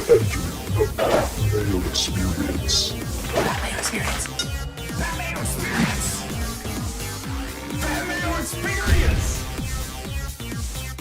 Entering the Mayo Experience. Mayo Experience. Mayo Experience. Mayo Experience.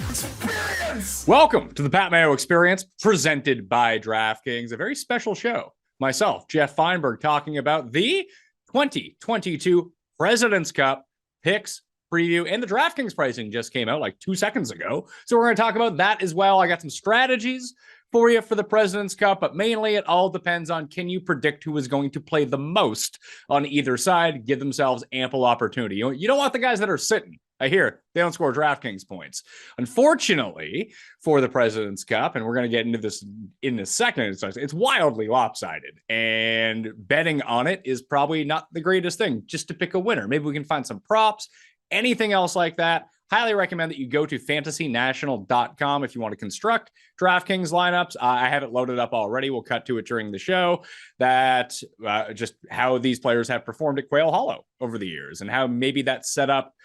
Experience. Welcome to the Pat Mayo Experience, presented by DraftKings, a very special show. Myself, Geoff Fienberg, talking about the 2022 President's Cup picks, preview, and the DraftKings pricing just came out like 2 seconds ago. So we're going to talk about that as well. I got some strategies for you for the President's Cup, but mainly it all depends on, can you predict who is going to play the most on either side, give themselves ample opportunity. You don't want the guys that are sitting. I hear they don't score DraftKings points. Unfortunately, for the President's Cup, and we're going to get into this in a second, it's wildly lopsided, and betting on it is probably not the greatest thing, just to pick a winner. Maybe we can find some props, anything else like that. Highly recommend that you go to fantasynational.com if you want to construct DraftKings lineups. I have it loaded up already. We'll cut to it during the show. That just how these players have performed at Quail Hollow over the years, and how maybe that's set up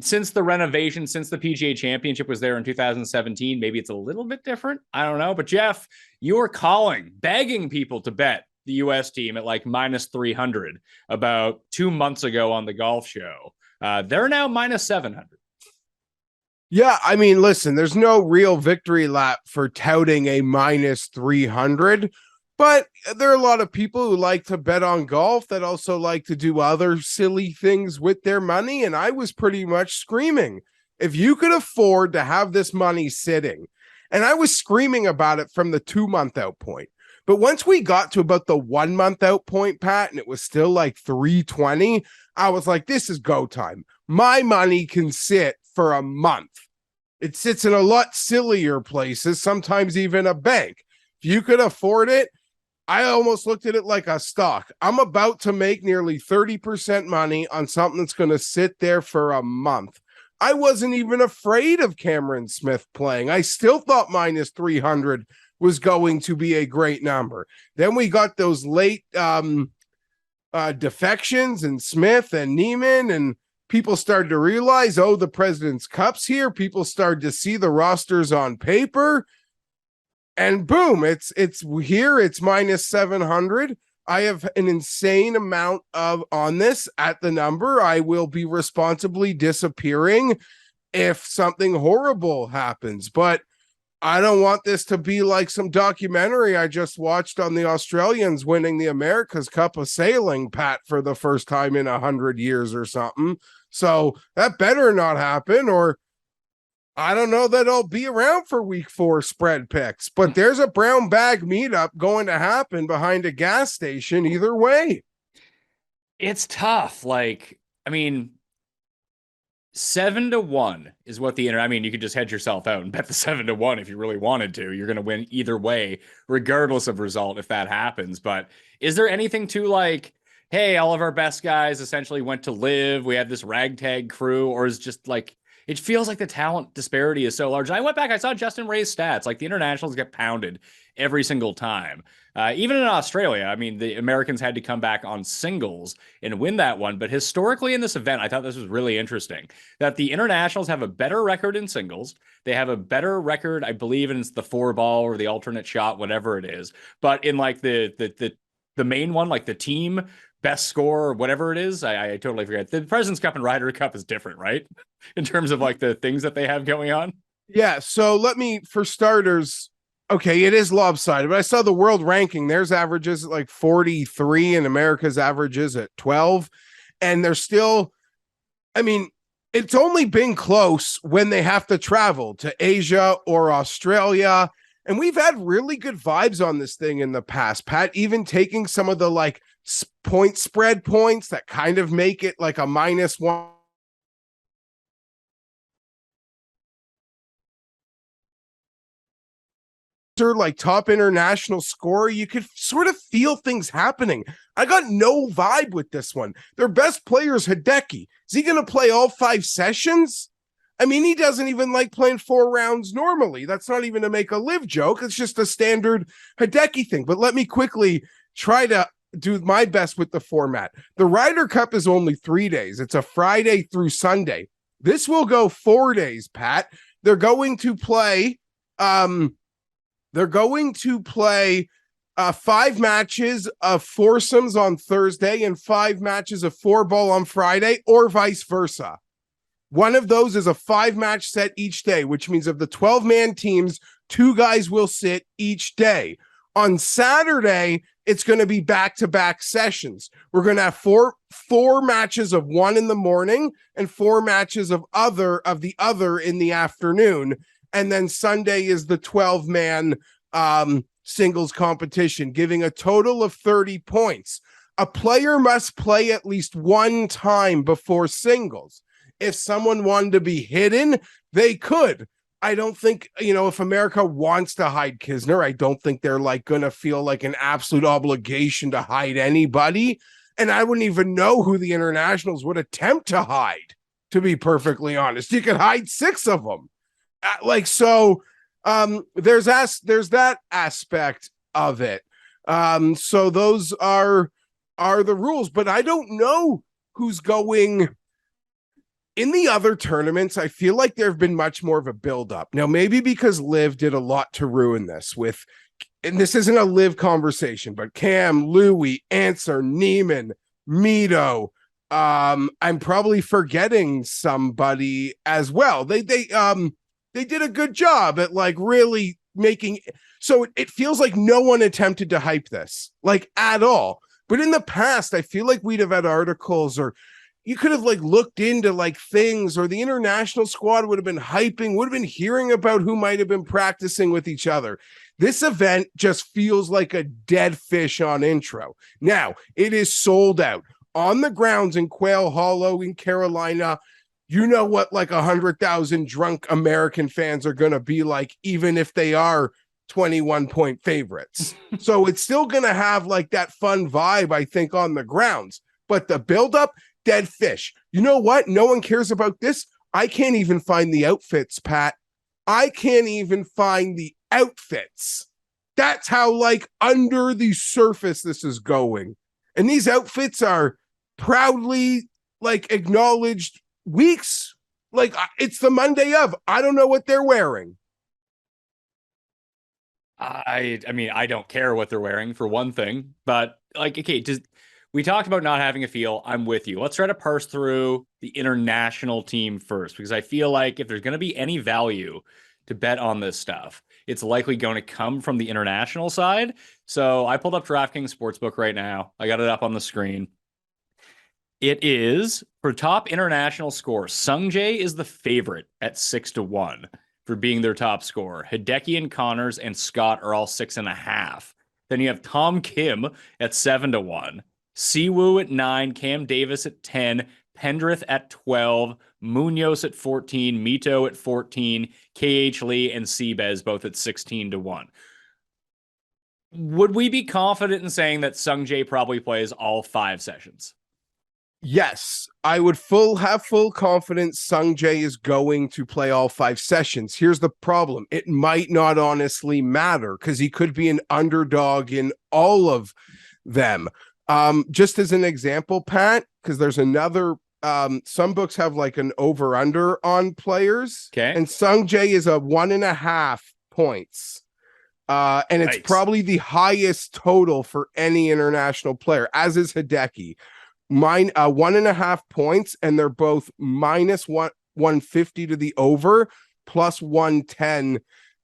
since the renovation, since the PGA Championship was there in 2017. Maybe it's a little bit different. I don't know. But Geoff, you were begging people to bet the U.S. team at like minus 300 about 2 months ago on the golf show. They're now minus 700. Yeah, I mean, listen, there's no real victory lap for touting a minus 300, but there are a lot of people who like to bet on golf that also like to do other silly things with their money, and I was pretty much screaming, if you could afford to have this money sitting, and I was screaming about it from the 2-month out point, but once we got to about the 1 month out point, Pat, and it was still like 320, I was like, this is go time. My money can sit for a month. It sits in a lot sillier places, sometimes even a bank. If you could afford it, I almost looked at it like a stock. I'm about to make nearly 30% money on something that's going to sit there for a month. I wasn't even afraid of Cameron Smith playing. I still thought minus 300 was going to be a great number. Then we got those late defections and Smith and Neiman, and people started to realize, oh, the President's Cup's here. People started to see the rosters on paper, and boom, it's here. It's minus 700. I have an insane amount on this at the number. I will be responsibly disappearing if something horrible happens, but I don't want this to be like some documentary I just watched on the Australians winning the America's Cup of Sailing, Pat, for the first time in 100 years or something. So that better not happen, or I don't know that I'll be around for week 4 spread picks, but there's a brown bag meetup going to happen behind a gas station either way. It's tough. Like, I mean, 7-1 is what you could just hedge yourself out and bet the 7-1 if you really wanted to. You're going to win either way, regardless of result, if that happens. But is there anything to like, hey, all of our best guys essentially went to live, we have this ragtag crew, or is just like, it feels like the talent disparity is so large. I went back, I saw Justin Ray's stats. Like, the internationals get pounded every single time. Even in Australia, I mean, the Americans had to come back on singles and win that one. But historically in this event, I thought this was really interesting, that the internationals have a better record in singles. They have a better record, I believe, in the 4-ball or the alternate shot, whatever it is. But in like the main one, like the team best score or whatever it is, I totally forget. The President's Cup and Ryder Cup is different, right? In terms of like the things that they have going on. Yeah. So let me, for starters, okay, it is lopsided, but I saw the world ranking. There's averages at like 43 and America's averages at 12. And they're still, I mean, it's only been close when they have to travel to Asia or Australia. And we've had really good vibes on this thing in the past, Pat, even taking some of the like point spread points that kind of make it like a -1. Like top international scorer, you could sort of feel things happening. I got no vibe with this one. Their best player is Hideki. Is he going to play all 5 sessions? I mean, he doesn't even like playing 4 rounds normally. That's not even to make a live joke. It's just a standard Hideki thing. But let me quickly try to do my best with the format. The Ryder Cup is only 3 days. It's a Friday through Sunday. This will go 4 days, Pat. They're going to play They're going to play 5 matches of foursomes on Thursday and 5 matches of 4-ball on Friday, or vice versa. One of those is a 5-match set each day, which means of the 12-man teams, 2 guys will sit each day. On Saturday, it's going to be back-to-back sessions. We're going to have four matches of 1 in the morning and 4 matches of the other in the afternoon. And then Sunday is the 12-man singles competition, giving a total of 30 points. A player must play at least 1 time before singles. If someone wanted to be hidden, they could. I don't think, if America wants to hide Kisner, I don't think they're going to feel like an absolute obligation to hide anybody. And I wouldn't even know who the internationals would attempt to hide, to be perfectly honest. You could hide 6 of them. There's that aspect of it. So those are the rules, but I don't know who's going. In the other tournaments, I feel like there have been much more of a build-up. Now, maybe because Liv did a lot to ruin this and this isn't a Liv conversation, but Cam, Louis, Answer, Neiman, Mito. I'm probably forgetting somebody as well. They did a good job at really making so it feels like no one attempted to hype this at all. But in the past, I feel like we'd have had articles, or you could have looked into things, or the international squad would have been hearing about who might have been practicing with each other. This event just feels like a dead fish on intro. Now, it is sold out on the grounds in Quail Hollow in Carolina. You know what 100,000 drunk American fans are going to be like, even if they are 21-point favorites. So it's still going to have that fun vibe, I think, on the grounds. But the buildup, dead fish. You know what? No one cares about this. I can't even find the outfits, Pat. I can't even find the outfits. That's how under the surface this is going. And these outfits are proudly acknowledged weeks. It's the Monday of. I don't know what they're wearing. I mean, I don't care what they're wearing, for one thing, but okay, we talked about not having a feel. I'm with you. Let's try to parse through the international team first, because I feel like if there's going to be any value to bet on this stuff, it's likely going to come from the international side. So I pulled up DraftKings Sportsbook right now. I got it up on the screen. It is for top international score. Sungjae is the favorite at 6-1 for being their top scorer. Hideki and Connors and Scott are all 6.5. Then you have Tom Kim at 7-1. Siwoo at 9, Cam Davis at 10, Pendrith at 12, Munoz at 14, Mito at 14, KH Lee and Seabez both at 16-1. Would we be confident in saying that Sungjae probably plays all 5 sessions? Yes, I would have full confidence Sungjae is going to play all 5 sessions. Here's the problem. It might not honestly matter because he could be an underdog in all of them. Just as an example, Pat, because there's another, some books have an over-under on players. Okay. And Sungjae is a 1.5 points. And it's probably the highest total for any international player, as is Hideki. 1.5 points, and they're both minus 150 to the over, plus 110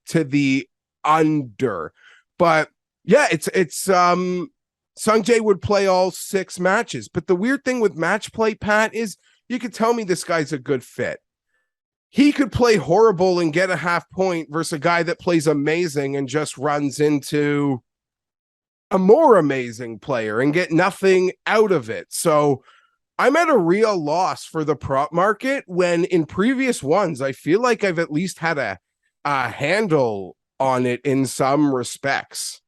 to the under. But yeah, it's Sungjae would play all 6 matches. But the weird thing with match play, Pat, is you could tell me this guy's a good fit. He could play horrible and get a half point versus a guy that plays amazing and just runs into a more amazing player and get nothing out of it. So I'm at a real loss for the prop market when in previous ones, I feel like I've at least had a handle on it in some respects.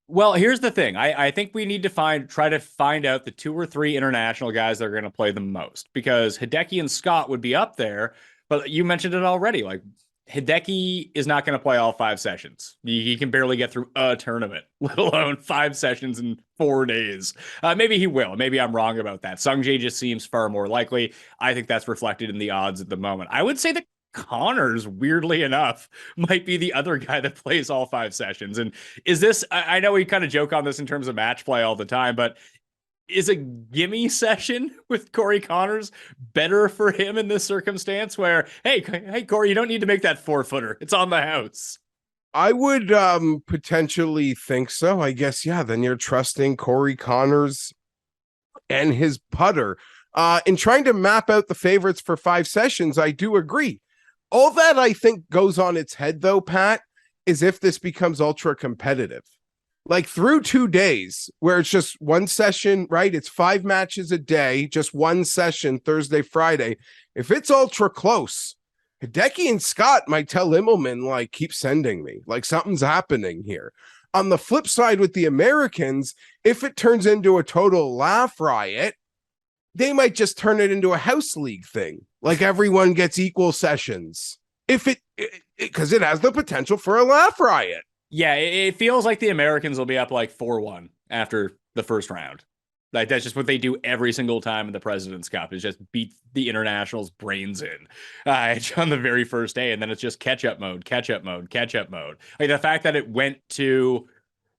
Well, here's the thing. I think we need to try to find out the 2 or 3 international guys that are going to play the most, because Hideki and Scott would be up there, but you mentioned it already. Hideki is not going to play all 5 sessions. He can barely get through a tournament, let alone 5 sessions in 4 days. Maybe he will. Maybe I'm wrong about that. Sungjae just seems far more likely. I think that's reflected in the odds at the moment. I would say that Connors, weirdly enough, might be the other guy that plays all 5 sessions. And is this, I know we kind of joke on this in terms of match play all the time, but is a gimme session with Corey Connors better for him in this circumstance where, hey, Corey, you don't need to make that 4-footer. It's on the house. I would potentially think so. I guess, yeah, then you're trusting Corey Connors and his putter. In trying to map out the favorites for 5 sessions, I do agree. All that I think goes on its head, though, Pat, is if this becomes ultra competitive. Like through 2 days where it's just one session, right? It's 5 matches a day, just one session, Thursday, Friday. If it's ultra close, Hideki and Scott might tell Immelman, like, keep sending me. Like something's happening here. On the flip side with the Americans, if it turns into a total laugh riot, they might just turn it into a house league thing. Like everyone gets equal sessions. Because it has the potential for a laugh riot. Yeah, it feels like the Americans will be up like 4-1 after the first round. Like that's just what they do every single time in the President's Cup is just beat the internationals' brains in on the very first day. And then it's just catch-up mode. Like the fact that it went to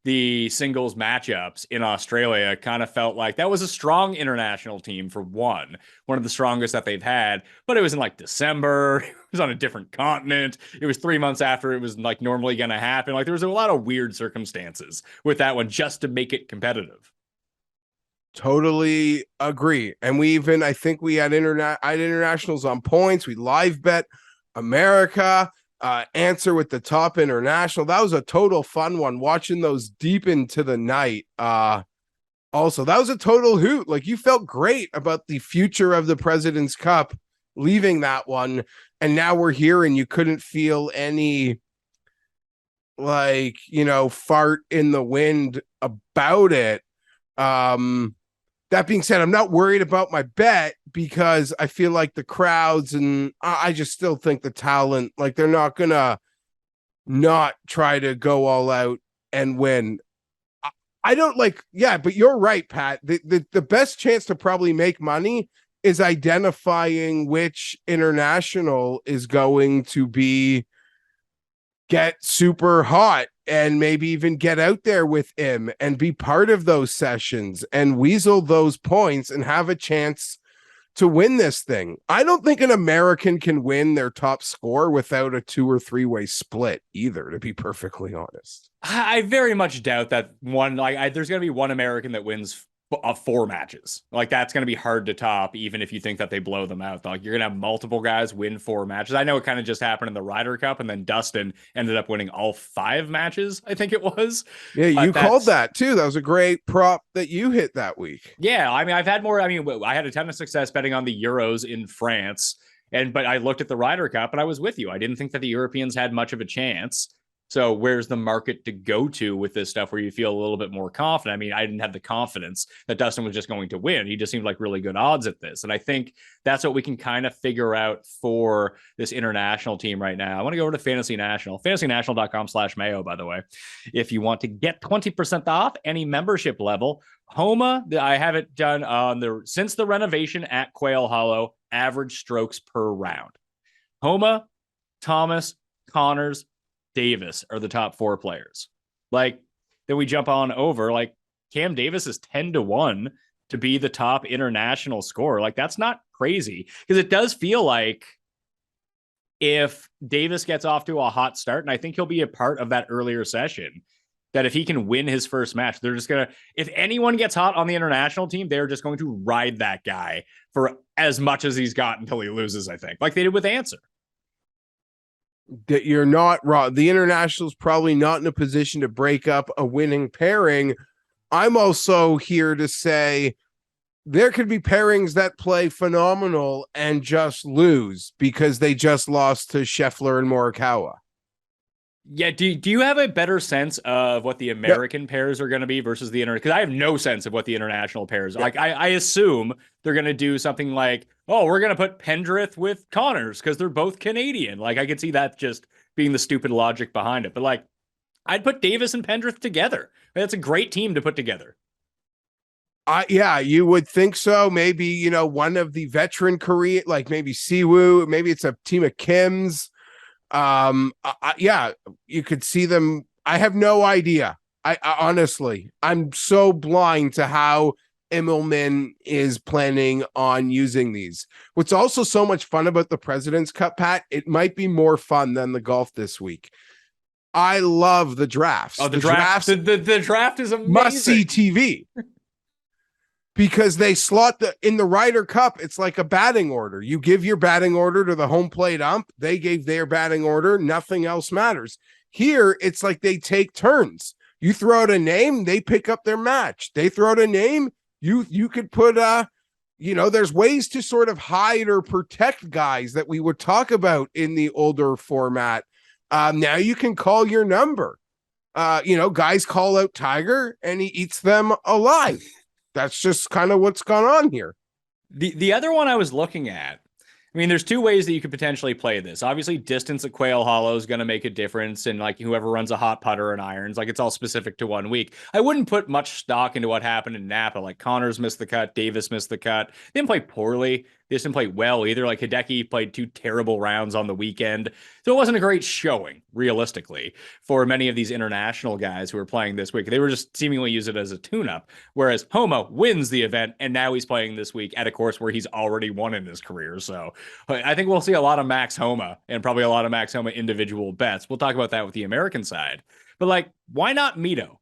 the singles matchups in Australia kind of felt like that was a strong international team for one of the strongest that they've had, but it was in like December. It was on a different continent. It was 3 months after it was like normally going to happen. Like there was a lot of weird circumstances with that one just to make it competitive. Totally agree. And we even, I think we had internationals on points. We live bet America, answer with the top international. That was a total fun one, watching those deep into the night. Also, that was a total hoot. Like you felt great about the future of the President's Cup leaving that one. And now we're here and you couldn't feel any like, fart in the wind about it. That being said, I'm not worried about my bet because I feel like the crowds and I just still think the talent, like they're not going to not try to go all out and win. I don't like, yeah, but you're right, Pat. The best chance to probably make money is identifying which international is going to get super hot and maybe even get out there with him and be part of those sessions and weasel those points and have a chance to win this thing. I don't think an American can win their top score without a 2 or 3-way split either, to be perfectly honest. I very much doubt that one, like there's going to be one American that wins 4 matches. Like that's going to be hard to top, even if you think that they blow them out. Like you're going to have multiple guys win 4 matches. I know it kind of just happened in the Ryder Cup, and then Dustin ended up winning all 5 matches. I think it was. Yeah, you called that too. That was a great prop that you hit that week. Yeah, I mean, I've had more. I mean, I had a ton of success betting on the Euros in France, but I looked at the Ryder Cup, and I was with you. I didn't think that the Europeans had much of a chance. So where's the market to go to with this stuff where you feel a little bit more confident? I mean, I didn't have the confidence that Dustin was just going to win. He just seemed like really good odds at this. And I think that's what we can kind of figure out for this international team right now. I want to go over to Fantasy National, fantasynational.com/Mayo, by the way. If you want to get 20% off any membership level, Homa, I have it done on since the renovation at Quail Hollow, average strokes per round. Homa, Thomas, Connors, Davis are the top 4 players. Like then we jump on over, like Cam Davis is 10-1 to be the top international scorer. Like that's not crazy, because it does feel like if Davis gets off to a hot start, and I think he'll be a part of that earlier session, that if he can win his first match, they're just going to, if anyone gets hot on the international team, they're just going to ride that guy for as much as he's got until he loses, I think, like they did with Answer. That you're not wrong. The international's probably not in a position to break up a winning pairing. I'm also here to say there could be pairings that play phenomenal and just lose because they just lost to Scheffler and Morikawa. Yeah, do you have a better sense of what the American pairs are going to be versus the because I have no sense of what the international pairs are. Like I assume they're going to do something like, oh, we're going to put Pendrith with Connors because they're both Canadian. Like I could see that just being the stupid logic behind it. But like I'd put Davis and Pendrith together. That's a great team to put together. Yeah, you would think so. Maybe, one of the veteran Korean, like maybe Siwoo, maybe it's a team of Kims. Yeah, you could see them. I have no idea. I honestly, I'm so blind to how Immelman is planning on using these. What's also so much fun about the President's Cup, Pat, it might be more fun than the golf this week. I love the drafts. Oh, the draft. The draft is amazing. Must see TV. Because they slot in the Ryder Cup, it's like a batting order. You give your batting order to the home plate ump. They gave their batting order. Nothing else matters. Here, it's like they take turns. You throw out a name, they pick up their match. They throw out a name, you could put there's ways to sort of hide or protect guys that we would talk about in the older format. Now you can call your number. Guys call out Tiger and he eats them alive. That's just kind of what's gone on here. The other one I was looking at, I mean, there's two ways that you could potentially play this. Obviously, distance at Quail Hollow is going to make a difference. And like whoever runs a hot putter and irons, like it's all specific to 1 week. I wouldn't put much stock into what happened in Napa. Like Connors missed the cut. Davis missed the cut. They didn't play poorly. They just didn't play well either. Like Hideki played 2 terrible rounds on the weekend. So it wasn't a great showing, realistically, for many of these international guys who are playing this week. They were just seemingly use it as a tune-up. Whereas Homo wins the event, and now he's playing this week at a course where he's already won in his career. So I think we'll see a lot of Max Homa and probably a lot of Max Homa individual bets. We'll talk about that with the American side. But like, why not Mito?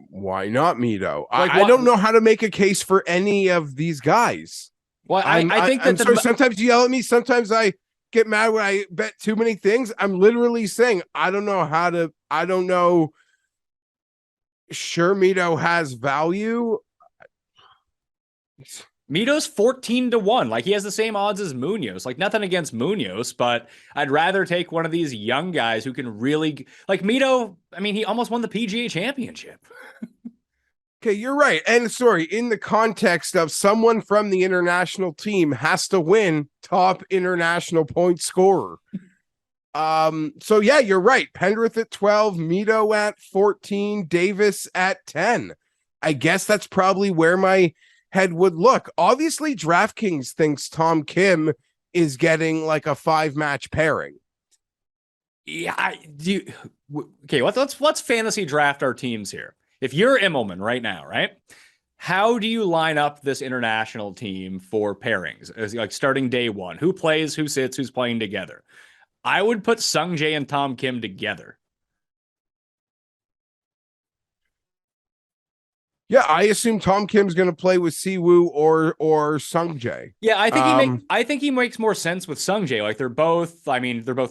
Why not Mito? I don't know how to make a case for any of these guys. Well, I think that sometimes you yell at me. Sometimes I get mad when I bet too many things. I'm literally saying I don't know. Sure, Mito has value. Mito's 14-1. Like he has the same odds as Munoz. Like nothing against Munoz, but I'd rather take one of these young guys who can really like Mito. I mean, he almost won the PGA Championship. Okay, you're right. And sorry, in the context of someone from the international team has to win top international point scorer. So yeah, you're right. Pendrith at 12, Mito at 14, Davis at 10. I guess that's probably where my head would look. Obviously, DraftKings thinks Tom Kim is getting like a 5-match pairing. Yeah, okay, let's fantasy draft our teams here. If you're Immelman right now, right? How do you line up this international team for pairings? As like starting day one, who plays, who sits, who's playing together? I would put Sungjae and Tom Kim together. Yeah, I assume Tom Kim's going to play with Siwoo or Sungjae. Yeah, I think he makes more sense with Sungjae. Like they're both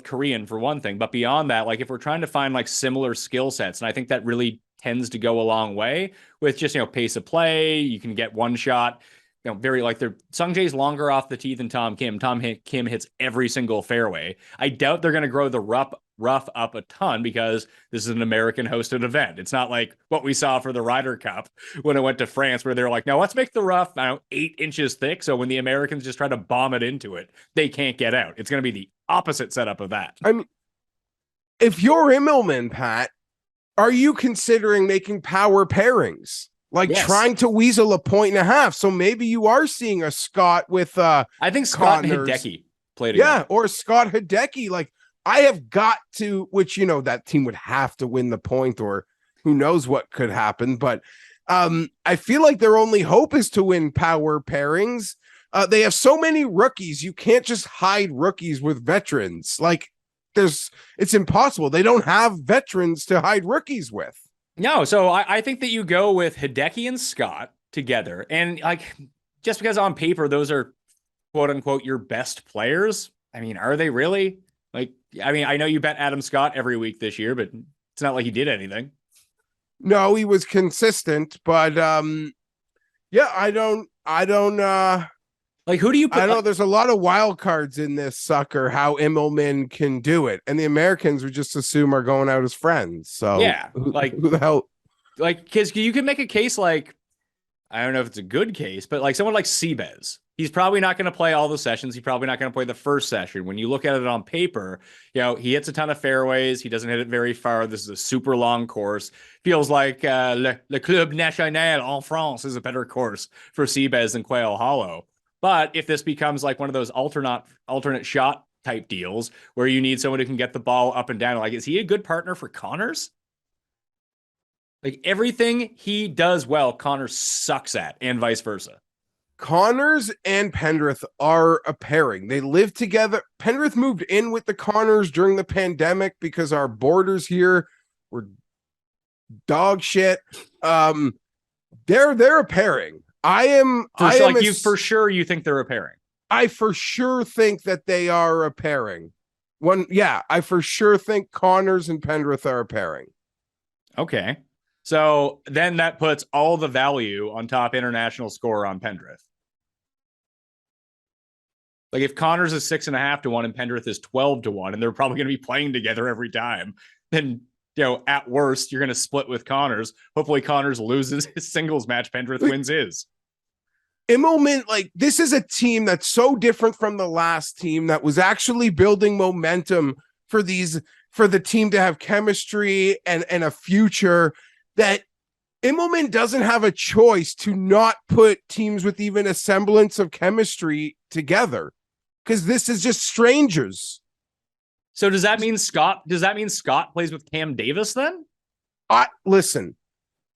Korean for one thing, but beyond that, like if we're trying to find like similar skill sets, and I think that really tends to go a long way with just pace of play. You can get one shot. Very like Sungjae's longer off the tee than Tom Kim. Kim hits every single fairway. I doubt they're going to grow the rough up a ton because this is an American hosted event. It's not like what we saw for the Ryder Cup when it went to France, where they're like, no, let's make the rough 8 inches thick. So when the Americans just try to bomb it into it, they can't get out. It's going to be the opposite setup of that. I mean, if you're Immelman, Pat, are you considering making power pairings? Like yes. Trying to weasel 1.5 points. So maybe you are seeing a Scott with I think Scott Connors. And Hideki played together. Yeah, or Scott Hideki. Like I have got to, which that team would have to win the point, or who knows what could happen. But I feel like their only hope is to win power pairings. They have so many rookies. You can't just hide rookies with veterans. Like it's impossible. They don't have veterans to hide rookies with. No, so I think that you go with Hideki and Scott together. And like, just because on paper, those are quote unquote your best players. I mean, are they really? Like, I mean, I know you bet Adam Scott every week this year, but it's not like he did anything. No, he was consistent, but yeah, I don't like who do you put? I don't know. There's a lot of wild cards in this sucker, how Immelman can do it. And the Americans would just assume are going out as friends. So yeah, like who the hell? Like, because you can make a case like I don't know if it's a good case, but like someone like Seabez, he's probably not going to play all the sessions. He's probably not going to play the first session. When you look at it on paper, he hits a ton of fairways. He doesn't hit it very far. This is a super long course. Feels like Le Club National en France is a better course for Seabez than Quail Hollow. But if this becomes like one of those alternate shot type deals where you need someone who can get the ball up and down, like, is he a good partner for Connors? Like everything he does well, Connors sucks at, and vice versa. Connors and Pendrith are a pairing. They live together. Pendrith moved in with the Connors during the pandemic because our borders here were dog shit. They're a pairing. You think they're a pairing? I for sure think that they are a pairing. I for sure think Connors and Pendrith are a pairing. Okay. So then that puts all the value on top international score on Pendrith. Like if Connors is 6.5 to 1 and Pendrith is 12 to 1, and they're probably going to be playing together every time, then at worst, you're going to split with Connors. Hopefully Connors loses his singles match. Pendrith wins his. Immelman, like, this is a team that's so different from the last team that was actually building momentum for the team to have chemistry and a future, that Immelman doesn't have a choice to not put teams with even a semblance of chemistry together, because this is just strangers. So does that mean Scott plays with Cam Davis then? Listen,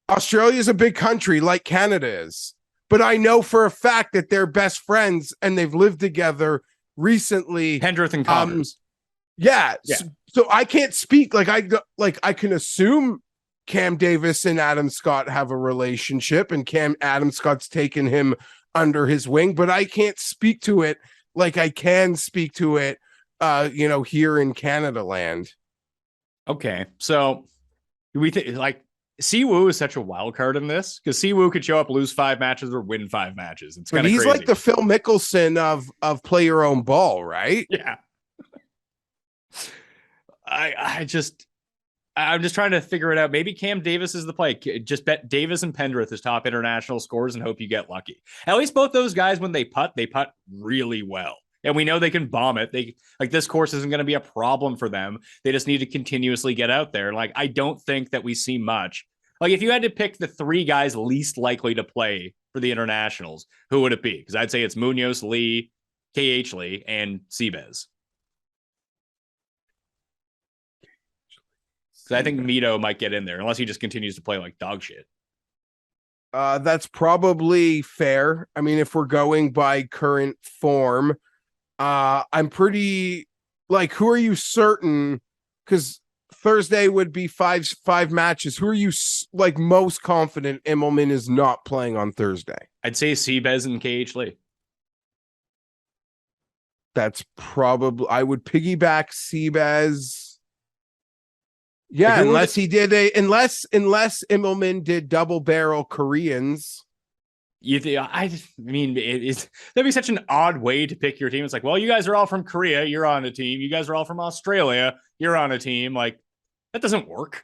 Australia is a big country like Canada is, but I know for a fact that they're best friends and they've lived together recently. Pendrith and Connors. Yeah. So I can't speak. I can assume Cam Davis and Adam Scott have a relationship, and Adam Scott's taken him under his wing, but I can't speak to it like I can speak to it, here in Canada land. Okay. So we think like Siwoo is such a wild card in this, because Siwoo could show up, lose 5 matches or win 5 matches. It's kind of crazy. He's like the Phil Mickelson of play your own ball, right? Yeah. I'm just trying to figure it out. Maybe Cam Davis is the play. Just bet Davis and Pendrith as top international scores and hope you get lucky. At least both those guys, when they putt really well. And we know they can bomb it. This course isn't going to be a problem for them. They just need to continuously get out there. Like, I don't think that we see much. Like, if you had to pick the 3 guys least likely to play for the internationals, who would it be? Because I'd say it's Munoz, Lee, KH Lee, and Seabez. I think Mito might get in there unless he just continues to play like dog shit. That's probably fair. I mean, if we're going by current form, I'm pretty who are you certain? Because Thursday would be five matches. Who are you most confident Immelman is not playing on Thursday? I'd say Seabez and KH Lee. That's probably, I would piggyback Seabez. Yeah, unless Immelman did double barrel Koreans. That'd be such an odd way to pick your team. It's like, well, you guys are all from Korea, you're on a team. You guys are all from Australia, you're on a team. Like, that doesn't work.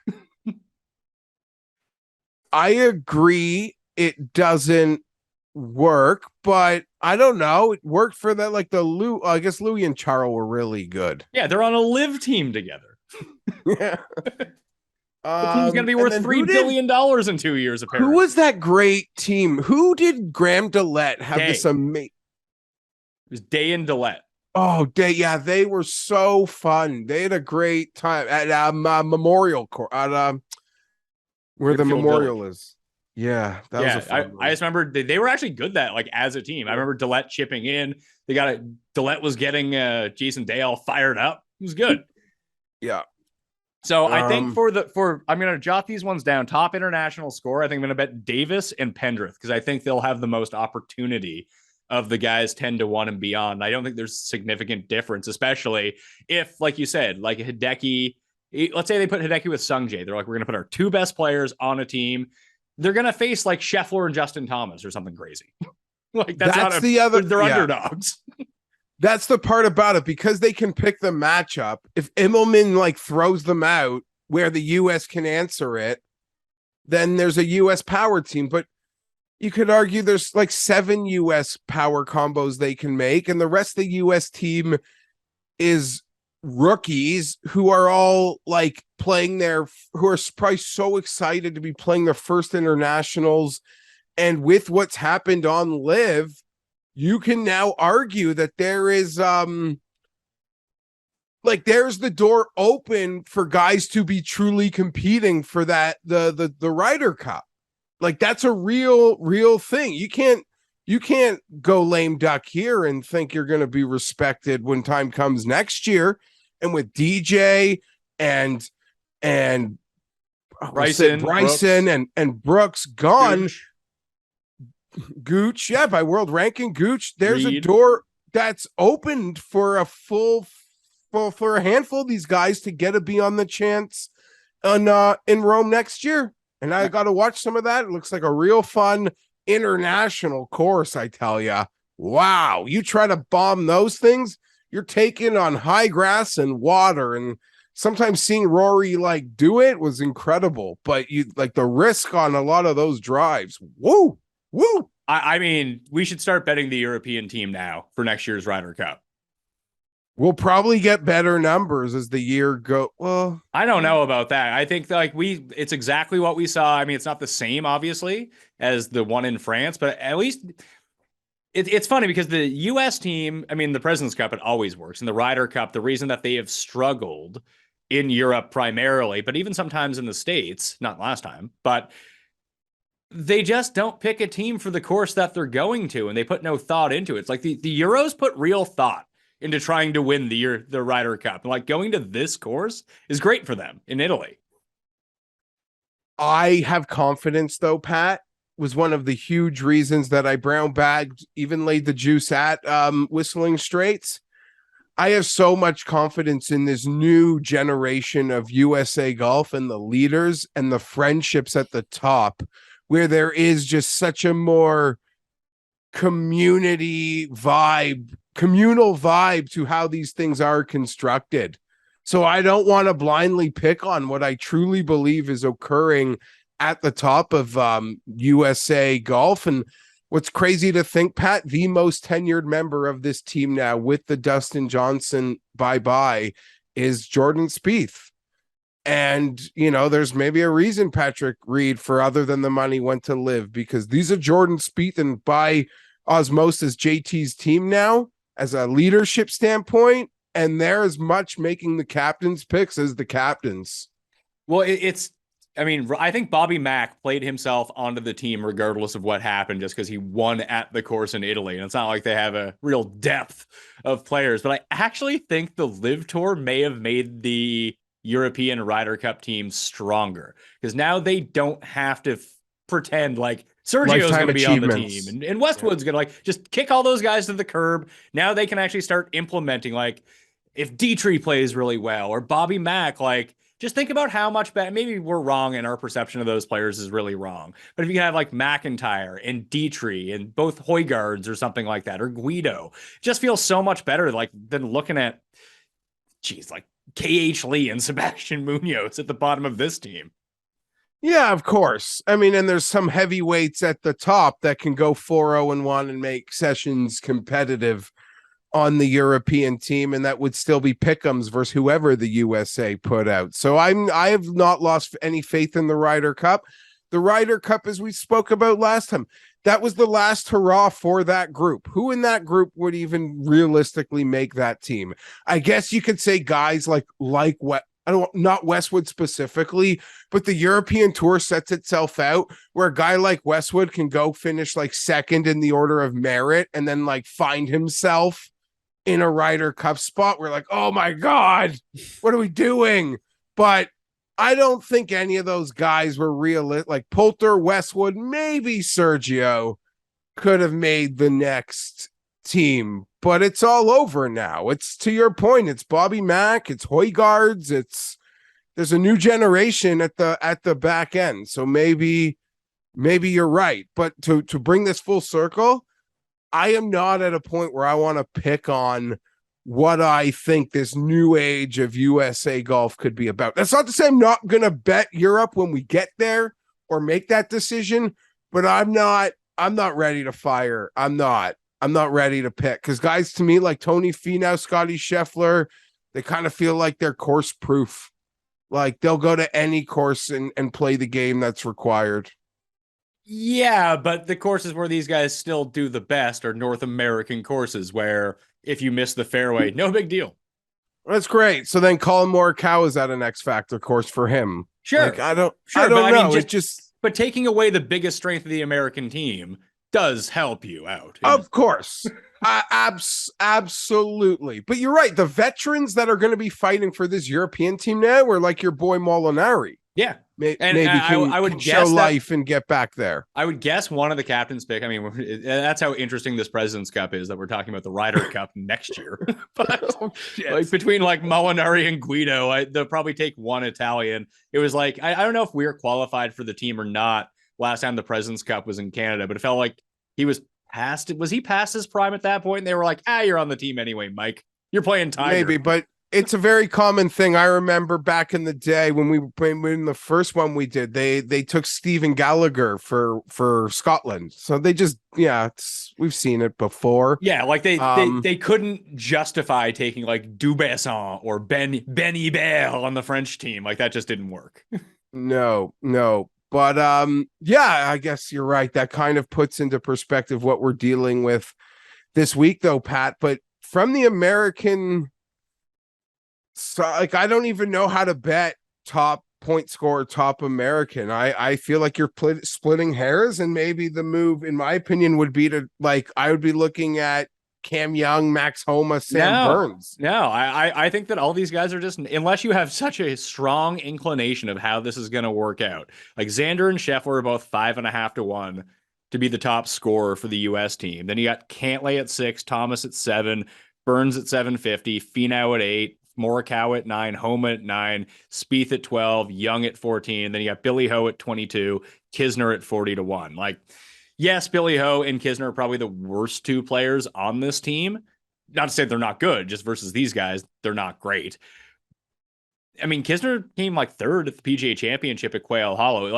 I agree, it doesn't work, but I don't know. It worked for that. Like I guess Louis and Charles were really good. Yeah, they're on a live team together. Yeah. The team's going to be worth $3 billion in 2 years, apparently. Who was that great team? Who did Graham Dillette have this amazing? It was Day and Dillette. Oh, yeah, they were so fun. They had a great time at Memorial Court, where the memorial Village is. Yeah, that was a fun I just remember they were actually good as a team. I remember Dillette chipping in. Dillette was getting Jason Day all fired up. It was good. Yeah. So I think I'm going to jot these ones down. Top international score, I think I'm going to bet Davis and Pendrith, because I think they'll have the most opportunity of the guys 10 to 1 and beyond. I don't think there's significant difference, especially if, like you said, like Hideki, let's say they put Hideki with Sungjae. They're like, we're going to put our 2 best players on a team. They're going to face like Scheffler and Justin Thomas or something crazy. Like they're underdogs. That's the part about it, because they can pick the matchup. If Immelman throws them out where the U.S. can answer it, then there's a U.S. power team. But you could argue there's like 7 US power combos they can make, and the rest of the US team is rookies who are all like who are probably so excited to be playing their first internationals. And with what's happened on Live, you can now argue that there is there's the door open for guys to be truly competing for that the Ryder Cup. Like, that's a real thing. You can't go lame duck here and think you're going to be respected when time comes next year. And with DJ and Bryson and Brooks gone, Gooch, yeah, by world ranking, Gooch, there's a door that's opened for a for a handful of these guys to get a be on the chance in Rome next year. And I got to watch some of that. It looks like a real fun international course, I tell you. Wow, you try to bomb those things, you're taking on high grass and water, and sometimes seeing Rory like do it was incredible. But you like the risk on a lot of those drives. Woo. I mean, we should start betting the European team now for next year's Ryder Cup. We'll probably get better numbers as the year go. Well, I don't know about that. I think it's exactly what we saw. I mean, it's not the same, obviously, as the one in France, but at least it's funny because the U.S. team, I mean, the President's Cup, it always works. And the Ryder Cup, the reason that they have struggled in Europe primarily, but even sometimes in the States, not last time, but they just don't pick a team for the course that they're going to, and they put no thought into it. It's like the Euros put real thought into trying to win the Ryder Cup. And like going to this course is great for them in Italy. I have confidence, though, Pat, was one of the huge reasons that I brown bagged, even laid the juice at Whistling Straits. I have so much confidence in this new generation of USA golf and the leaders and the friendships at the top, where there is just such a more communal vibe to how these things are constructed. So I don't want to blindly pick on what I truly believe is occurring at the top of USA golf. And what's crazy to think, Pat, the most tenured member of this team now with the Dustin Johnson bye-bye is Jordan Spieth. And, you know, there's maybe a reason Patrick Reed, for other than the money, went to Live, because these are Jordan Spieth and by osmosis JT's team now as a leadership standpoint, and they're as much making the captain's picks as the captains. Well, I think Bobby Mack played himself onto the team regardless of what happened, just because he won at the course in Italy. And it's not like they have a real depth of players, but I actually think the Live Tour may have made the European Ryder Cup team stronger, because now they don't have to pretend like Sergio's going to be on the team and Westwood's going to like just kick all those guys to the curb. Now they can actually start implementing, like, if Dietrich plays really well or Bobby Mack, like, just think about how much better. Maybe we're wrong and our perception of those players is really wrong. But if you can have like McIntyre and Dietrich and both Højgaards or something like that, or Guido, it just feels so much better like than looking at, like KH Lee and Sebastian Munoz at the bottom of this team. Yeah, of course. I mean, and there's some heavyweights at the top that can go 4-0-1 and make sessions competitive on the European team, and that would still be pick'ems versus whoever the USA put out. So I have not lost any faith in the Ryder Cup. The Ryder Cup, as we spoke about last time, that was the last hurrah for that group. Who in that group would even realistically make that team? I guess you could say guys like what. Not Westwood specifically, but the European Tour sets itself out where a guy like Westwood can go finish like second in the order of merit and then like find himself in a Ryder Cup spot. We're like, oh my God, what are we doing? But I don't think any of those guys were real. Like Poulter, Westwood, maybe Sergio could have made the next team, but it's all over now. It's, to your point, it's Bobby Mack, it's Højgaards, there's a new generation at the back end. So maybe you're right. But to bring this full circle, I am not at a point where I want to pick on what I think this new age of USA golf could be about. That's not to say I'm not going to bet Europe when we get there or make that decision, but I'm not I'm not ready to fire. I'm not ready to pick because guys to me like Tony Finau, Scotty Scheffler, they kind of feel like they're course proof. Like they'll go to any course and play the game that's required. Yeah, but the courses where these guys still do the best are North American courses where if you miss the fairway, no big deal. That's great. So then Colin Morikawa is at an X Factor course for him. Sure. Like, I don't Sure, know. but I mean, It just but taking away the biggest strength of the American team does help you out. of course. Absolutely. But you're right. The veterans that are going to be fighting for this European team now are like your boy Molinari. Yeah. Maybe I would can guess show life and get back there. I would guess one of the captains pick. I mean, that's how interesting this President's Cup is that we're talking about the Ryder Cup next year. But like between like Molinari and Guido, they'll probably take one Italian. It was like, I don't know if we were qualified for the team or not last time the President's Cup was in Canada, but it felt like he was past. Was he past his prime at that point? And they were like, you're on the team anyway, Mike. You're playing Tiger. Maybe, but it's a very common thing. I remember back in the day when we were playing in the first one we did, they took Stephen Gallagher for Scotland. So they just, we've seen it before. Yeah, like they couldn't justify taking like Dubesson or Benny Bell on the French team. Like that just didn't work. No. But I guess you're right. That kind of puts into perspective what we're dealing with this week though, Pat. But from the American, so like I don't even know how to bet top point scorer, top American. I feel like you're splitting hairs, and maybe the move, in my opinion, would be to I would be looking at Cam Young, Max Homa, Sam Burns. No, I think that all these guys are just, unless you have such a strong inclination of how this is going to work out. Like Xander and Scheffler are both 5.5 to 1 to be the top scorer for the U.S. team. Then you got Cantlay at 6, Thomas at 7, Burns at 750, Finau at 8. Morikawa at 9, Homa at 9, Spieth at 12, Young at 14. And then you got Billy Ho at 22, Kisner at 40 to 1. Like, yes, Billy Ho and Kisner are probably the worst two players on this team. Not to say they're not good, just versus these guys, they're not great. I mean, Kisner came like third at the PGA Championship at Quail Hollow.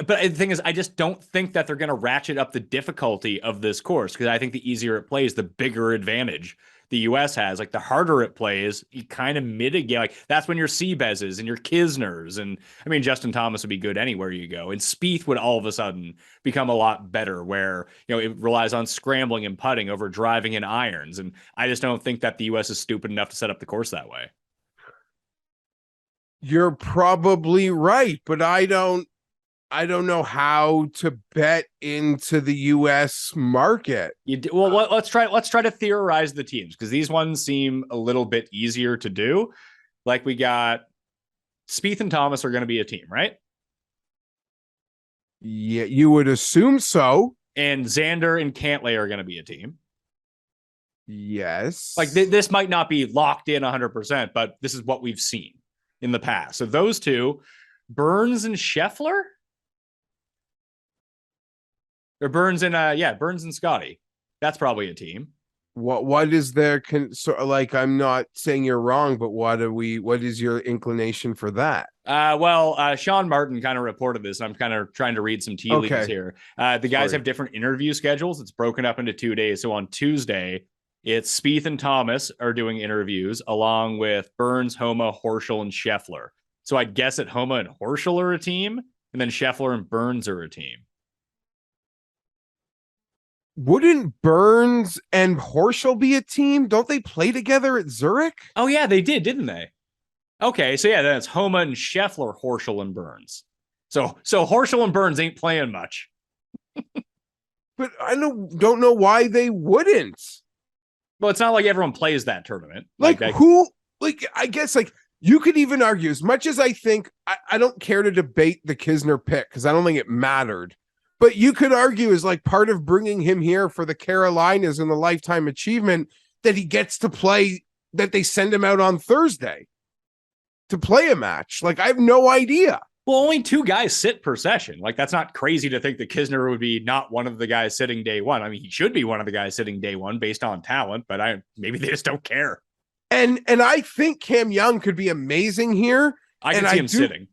But the thing is, I just don't think that they're going to ratchet up the difficulty of this course because I think the easier it plays, the bigger advantage the U.S. has. Like the harder it plays, you kind of mitigate. Like that's when your Seabezes and your Kisners, and I mean Justin Thomas would be good anywhere you go, and Spieth would all of a sudden become a lot better. Where it relies on scrambling and putting over driving and irons, and I just don't think that the U.S. is stupid enough to set up the course that way. You're probably right, but I don't know how to bet into the U.S. market. Well, let's try to theorize the teams because these ones seem a little bit easier to do. Like we got Spieth and Thomas are going to be a team, right? Yeah, you would assume so. And Xander and Cantlay are going to be a team. Yes. Like this might not be locked in 100%, but this is what we've seen in the past. So those two, Burns and Scheffler. Or Burns and Scotty. That's probably a team. What is there? I'm not saying you're wrong, but what is your inclination for that? Sean Martin kind of reported this, and I'm kind of trying to read some tea leaves here. The guys have different interview schedules. It's broken up into 2 days. So on Tuesday, it's Spieth and Thomas are doing interviews along with Burns, Homa, Horschel, and Scheffler. So I'd guess that Homa and Horschel are a team, and then Scheffler and Burns are a team. Wouldn't Burns and Horschel be a team? Don't they play together at Zurich? Oh, yeah, they did, didn't they? Okay, so yeah, then it's Homa and Scheffler, Horschel and Burns. So Horschel and Burns ain't playing much. But I don't know why they wouldn't. Well, it's not like everyone plays that tournament. I guess you could even argue, as much as I think I don't care to debate the Kisner pick because I don't think it mattered. But you could argue is like part of bringing him here for the Carolinas and the lifetime achievement that he gets to play, that they send him out on Thursday to play a match. Like, I have no idea. Well, only 2 guys sit per session. Like, that's not crazy to think that Kisner would be not one of the guys sitting day one. I mean, he should be one of the guys sitting day one based on talent, but maybe they just don't care. And I think Cam Young could be amazing here. I can see him sitting.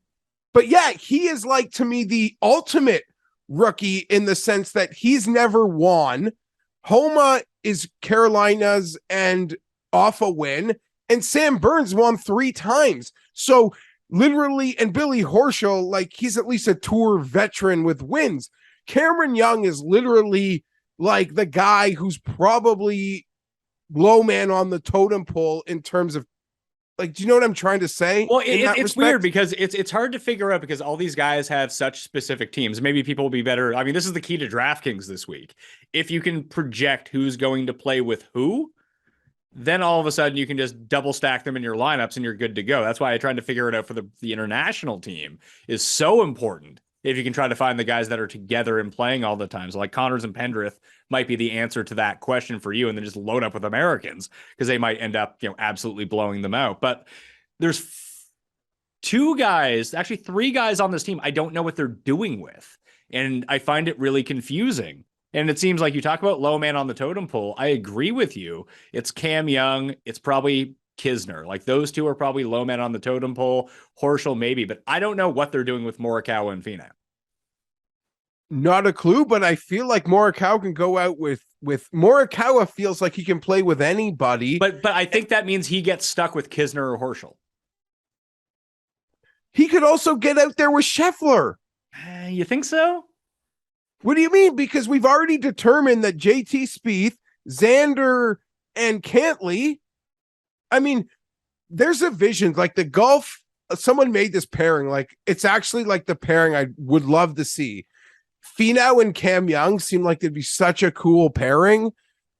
But yeah, he is like, to me, the ultimate rookie in the sense that he's never won. Homa is Carolina's and off a win, and Sam Burns won 3 times. So literally, and Billy Horschel, like he's at least a tour veteran with wins. Cameron Young is literally like the guy who's probably low man on the totem pole in terms of, like, do you know what I'm trying to say? Well, it's weird because it's hard to figure out because all these guys have such specific teams. Maybe people will be better. I mean, this is the key to DraftKings this week. If you can project who's going to play with who, then all of a sudden you can just double stack them in your lineups and you're good to go. That's why I tried to figure it out for the international team is so important. If you can try to find the guys that are together and playing all the time. So like Connors and Pendrith might be the answer to that question for you, and then just load up with Americans because they might end up, absolutely blowing them out. But there's 2 guys, actually 3 guys on this team I don't know what they're doing with. And I find it really confusing. And it seems like you talk about low man on the totem pole. I agree with you. It's Cam Young. It's probably Kisner. Like those 2 are probably low men on the totem pole. Horschel maybe, but I don't know what they're doing with Morikawa and Finau. Not a clue, but I feel like Morikawa can go out with Morikawa feels like he can play with anybody. But I think that means he gets stuck with Kisner or Horschel. He could also get out there with Scheffler. You think so? What do you mean? Because we've already determined that JT Spieth, Xander, and Cantley, I mean, there's a vision, like the golf, someone made this pairing, like it's actually like the pairing I would love to see. Finau and Cam Young seem like they'd be such a cool pairing.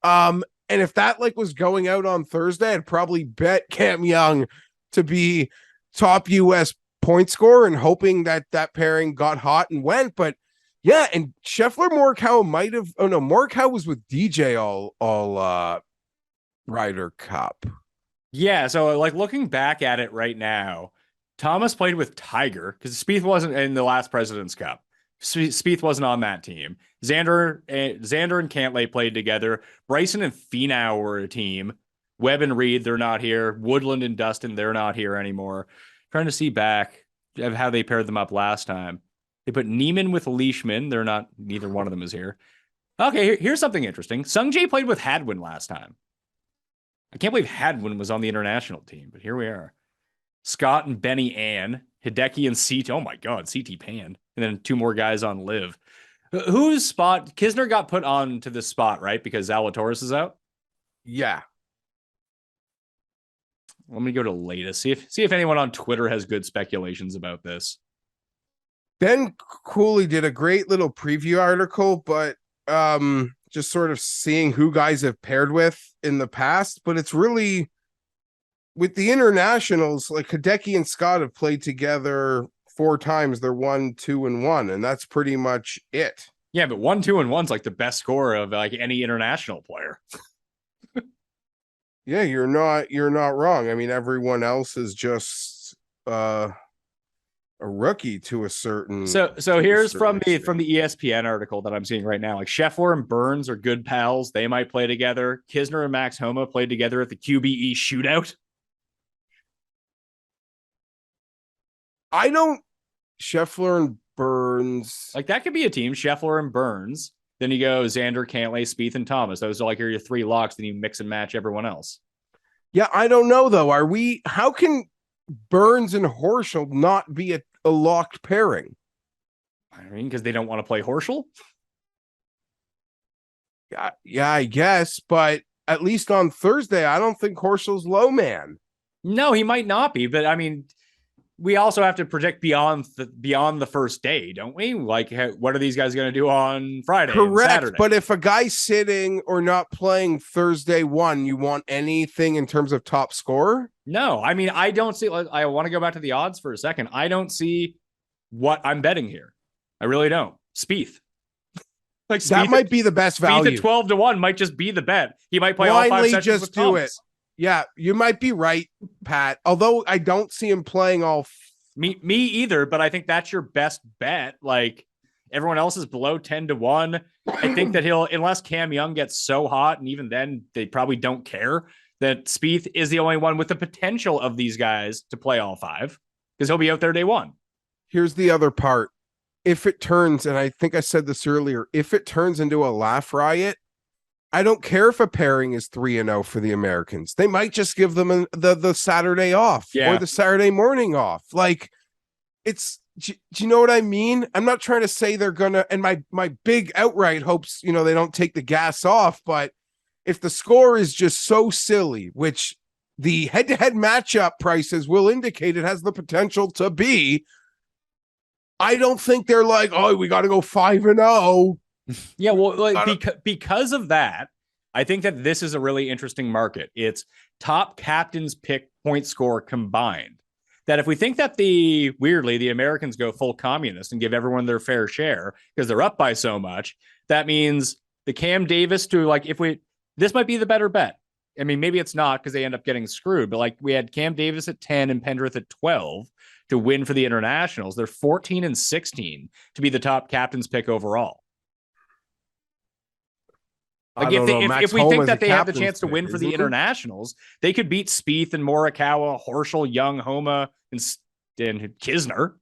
And if that like was going out on Thursday, I'd probably bet Cam Young to be top US point scorer and hoping that that pairing got hot and went. But yeah, and Scheffler Morikawa might have. Oh no, Morikawa was with DJ all Ryder Cup. Yeah, so like looking back at it right now, Thomas played with Tiger because Spieth wasn't in the last President's Cup. Spieth wasn't on that team. Xander and Cantlay played together. Bryson and Finau were a team. Webb and Reed, they're not here. Woodland and Dustin, they're not here anymore. Trying to see back of how they paired them up last time. They put Neiman with Leishman. They're not, neither one of them is here. Okay, here's something interesting. Sungjae played with Hadwin last time. I can't believe Hadwin was on the international team, but here we are. Scott and Benny Ann, Hideki and CT. Oh my God, CT Pan. And then 2 more guys on live. Whose spot? Kisner got put on to this spot, right? Because Zalatoris is out? Yeah. Let me go to latest. See if anyone on Twitter has good speculations about this. Ben Cooley did a great little preview article, but just sort of seeing who guys have paired with in the past. But it's really with the internationals, like Hideki and Scott have played together 4 times. They're 1, 2, and 1, and that's pretty much it. Yeah, but 1, 2, and 1's like the best score of like any international player. Yeah, you're not wrong. I mean, everyone else is just a rookie to a certain. So here's from the ESPN article that I'm seeing right now. Like Scheffler and Burns are good pals. They might play together. Kisner and Max Homa played together at the QBE shootout. Scheffler and Burns. Like that could be a team. Scheffler and Burns. Then you go Xander, Cantlay, Spieth, and Thomas. Those are like your 3 locks. Then you mix and match everyone else. Yeah, I don't know though. How can Burns and Horschel not be a locked pairing? I mean, because they don't want to play Horschel. Yeah, I guess. But at least on Thursday, I don't think Horschel's low man. No, he might not be. But I mean, we also have to project beyond the first day, don't we? Like, what are these guys going to do on Friday? Correct. And Saturday? But if a guy's sitting or not playing Thursday 1, you want anything in terms of top scorer? No, I mean, I don't see. I want to go back to the odds for a second. I don't see what I'm betting here. I really don't. Spieth. Like Spieth that might be the best value. Spieth at 12-1 might just be the bet. He might play all 5 sessions just with do Thomas. it. Yeah, you might be right, Pat. Although I don't see him playing all. Me either, but I think that's your best bet. Like everyone else is below 10-1. I think that unless Cam Young gets so hot, and even then they probably don't care, that Spieth is the only one with the potential of these guys to play all 5 because he'll be out there day 1. Here's the other part. if it turns, and I think I said this earlier, if it turns into a laugh riot, I don't care if a pairing is 3-0 for the Americans. They might just give them the Saturday off or the Saturday morning off. Like, it's, do you know what I mean? I'm not trying to say they're gonna, and my big outright hopes, they don't take the gas off, but if the score is just so silly, which the head-to-head matchup prices will indicate it has the potential to be, I don't think they're like, oh, we got to go 5-0. Yeah, well, because of that, I think that this is a really interesting market. It's top captains pick point score combined. That if we think that the Americans go full communist and give everyone their fair share because they're up by so much, that means the Cam Davis this might be the better bet. I mean, maybe it's not because they end up getting screwed, but like we had Cam Davis at 10 and Pendrith at 12 to win for the internationals. They're 14 and 16 to be the top captain's pick overall. Like if we think that they have the chance to win for the internationals, they could beat Spieth and Morikawa, Horschel, Young, Homa, and Kisner.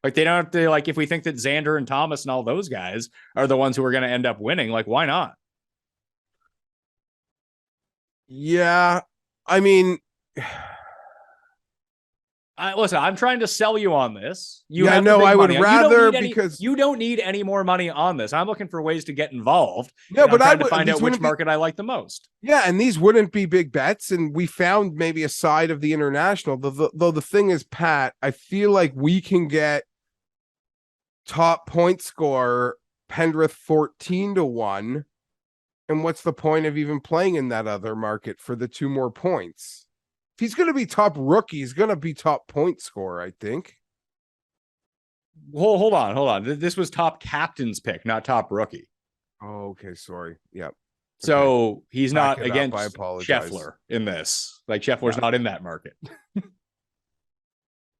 Like they don't have to, like, if we think that Xander and Thomas and all those guys are the ones who are going to end up winning, like, why not? Yeah. I mean, listen, I'm trying to sell you on this. I would rather because you don't need any more money on this. I'm looking for ways to get involved. Yeah, but I'm trying to find out which market I like the most. Yeah, and these wouldn't be big bets. And we found maybe a side of the international. Though the thing is, Pat, I feel like we can get top point score Pendrith 14-1. And what's the point of even playing in that other market for the 2 more points? If he's going to be top rookie, he's going to be top point scorer, I think. Well, hold on. This was top captain's pick, not top rookie. Oh, okay. Sorry. Yep. So he's not against Scheffler in this. Like Scheffler's not in that market.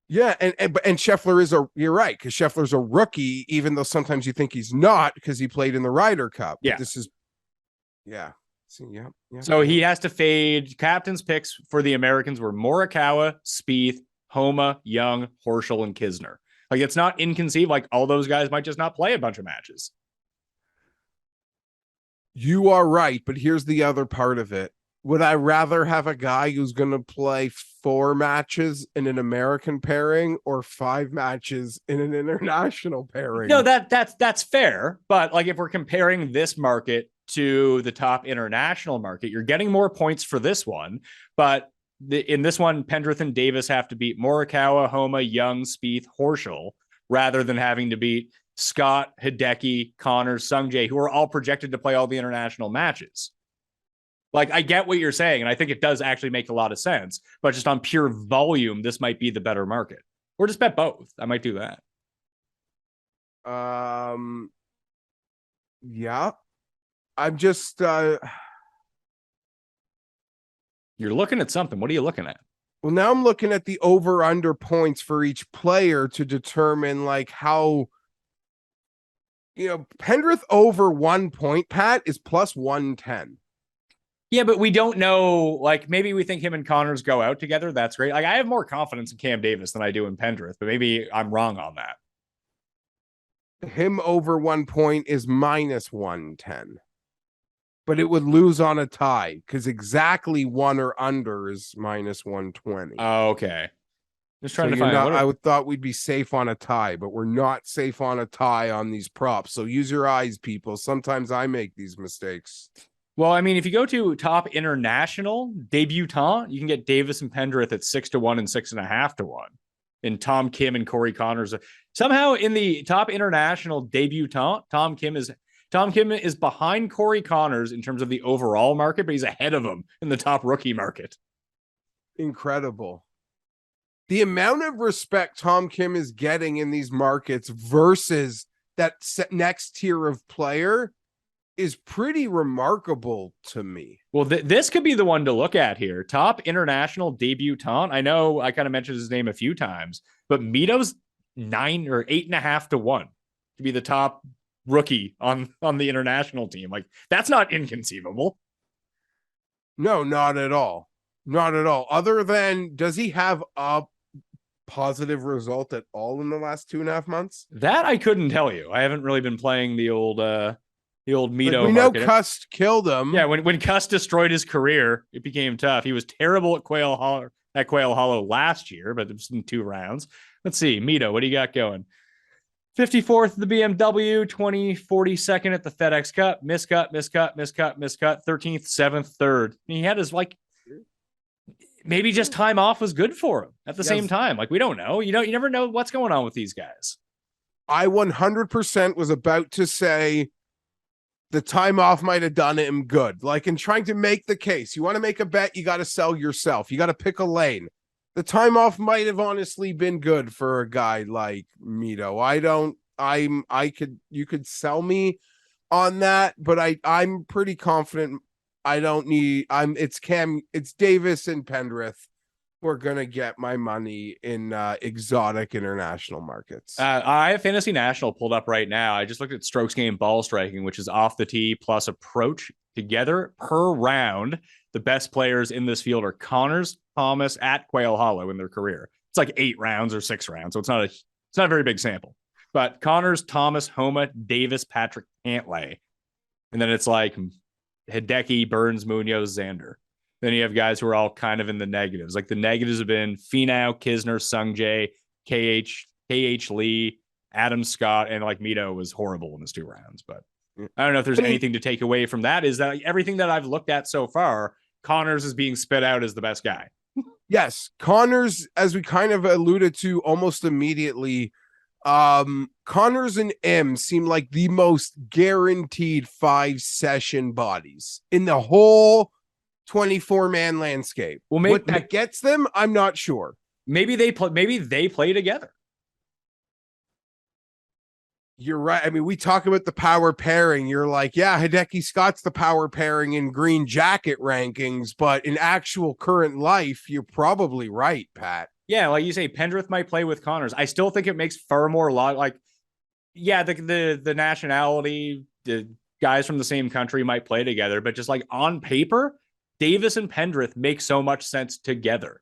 Yeah, and Scheffler you're right, because Scheffler's a rookie, even though sometimes you think he's not because he played in the Ryder Cup. Yeah. This is, yeah. So he has to fade. Captain's picks for the Americans were Morikawa, Spieth, Homa, Young, Horschel, and Kisner. Like, it's not inconceivable. Like, all those guys might just not play a bunch of matches. You are right, but here's the other part of it. Would I rather have a guy who's going to play 4 matches in an American pairing or 5 matches in an international pairing? No, that's fair. But like, if we're comparing this market to the top international market, you're getting more points for this one. But in this one, Pendrith and Davis have to beat Morikawa, Homa, Young, Spieth, Horschel, rather than having to beat Scott, Hideki, Connor, Sungjae, who are all projected to play all the international matches. Like, I get what you're saying, and I think it does actually make a lot of sense. But just on pure volume, this might be the better market. Or just bet both. I might do that. Yeah. I'm just You're looking at something. What are you looking at? Well, now I'm looking at the over-under points for each player to determine like how, Pendrith over 1 point, Pat, is plus 110. Yeah, but we don't know. Like, maybe we think him and Connors go out together. That's great. Like, I have more confidence in Cam Davis than I do in Pendrith, but maybe I'm wrong on that. Him over 1 point is minus 110. But it would lose on a tie because exactly 1 or under is minus 120. Oh, okay. Just trying to find out. I thought we'd be safe on a tie, but we're not safe on a tie on these props. So use your eyes, people. Sometimes I make these mistakes. Well, I mean, if you go to top international debutant, you can get Davis and Pendrith at 6-1 and 6.5-1. And Tom Kim and Corey Connors. Somehow in the top international debutant, Tom Kim is behind Corey Connors in terms of the overall market, but he's ahead of him in the top rookie market. Incredible. The amount of respect Tom Kim is getting in these markets versus that next tier of player is pretty remarkable to me. Well, this could be the one to look at here. Top international debutant. I know I kind of mentioned his name a few times, but Mito's 9 or 8.5-1 to be the top rookie on the international team. Like, that's not inconceivable. No, not at all. Not at all. Other than, does he have a positive result at all in the last 2.5 months? That I couldn't tell you. I haven't really been playing the old Mito we know market. Cust killed him. Yeah, when Cuss destroyed his career, it became tough. He was terrible at Quail Hollow last year, but it was in 2 rounds. Let's see, Mito, what do you got going? 54th at the BMW, 42nd at the FedEx Cup, miscut, 13th, 7th, 3rd. He had his maybe just time off was good for him at the same time. Like, we don't know. You never know what's going on with these guys. I 100% was about to say the time off might have done him good. Like, in trying to make the case, you want to make a bet, you got to sell yourself. You got to pick a lane. The time off might have honestly been good for a guy like Mito. You could sell me on that, but I'm pretty confident it's Davis and Pendrith. We're gonna get my money in exotic international markets. I have Fantasy National pulled up right now. I just looked at strokes gained ball striking, which is off the tee plus approach together per round. The best players in this field are Connors, Thomas at Quail Hollow in their career. It's like 8 rounds or 6 rounds, so it's not a very big sample. But Connors, Thomas, Homa, Davis, Patrick, Cantlay, and then it's like Hideki, Burns, Munoz, Xander. Then you have guys who are all kind of in the negatives. Like, the negatives have been Finau, Kisner, Sungjae, KH Lee, Adam Scott, and like Mito was horrible in his 2 rounds. But I don't know if there's anything to take away from that. Is that everything that I've looked at so far, Connors is being spit out as the best guy. Yes, Connors, as we kind of alluded to almost immediately, Connors and M seem like the most guaranteed 5-session bodies in the whole 24-man landscape. Well, what that gets them, I'm not sure. Maybe they play together. You're right. I mean, we talk about the power pairing. You're like, yeah, Hideki Scott's the power pairing in green jacket rankings, but in actual current life, you're probably right, Pat. Yeah, like you say, Pendrith might play with Connors. I still think it makes far more like, yeah, the nationality, the guys from the same country might play together, but just like on paper, Davis and Pendrith make so much sense together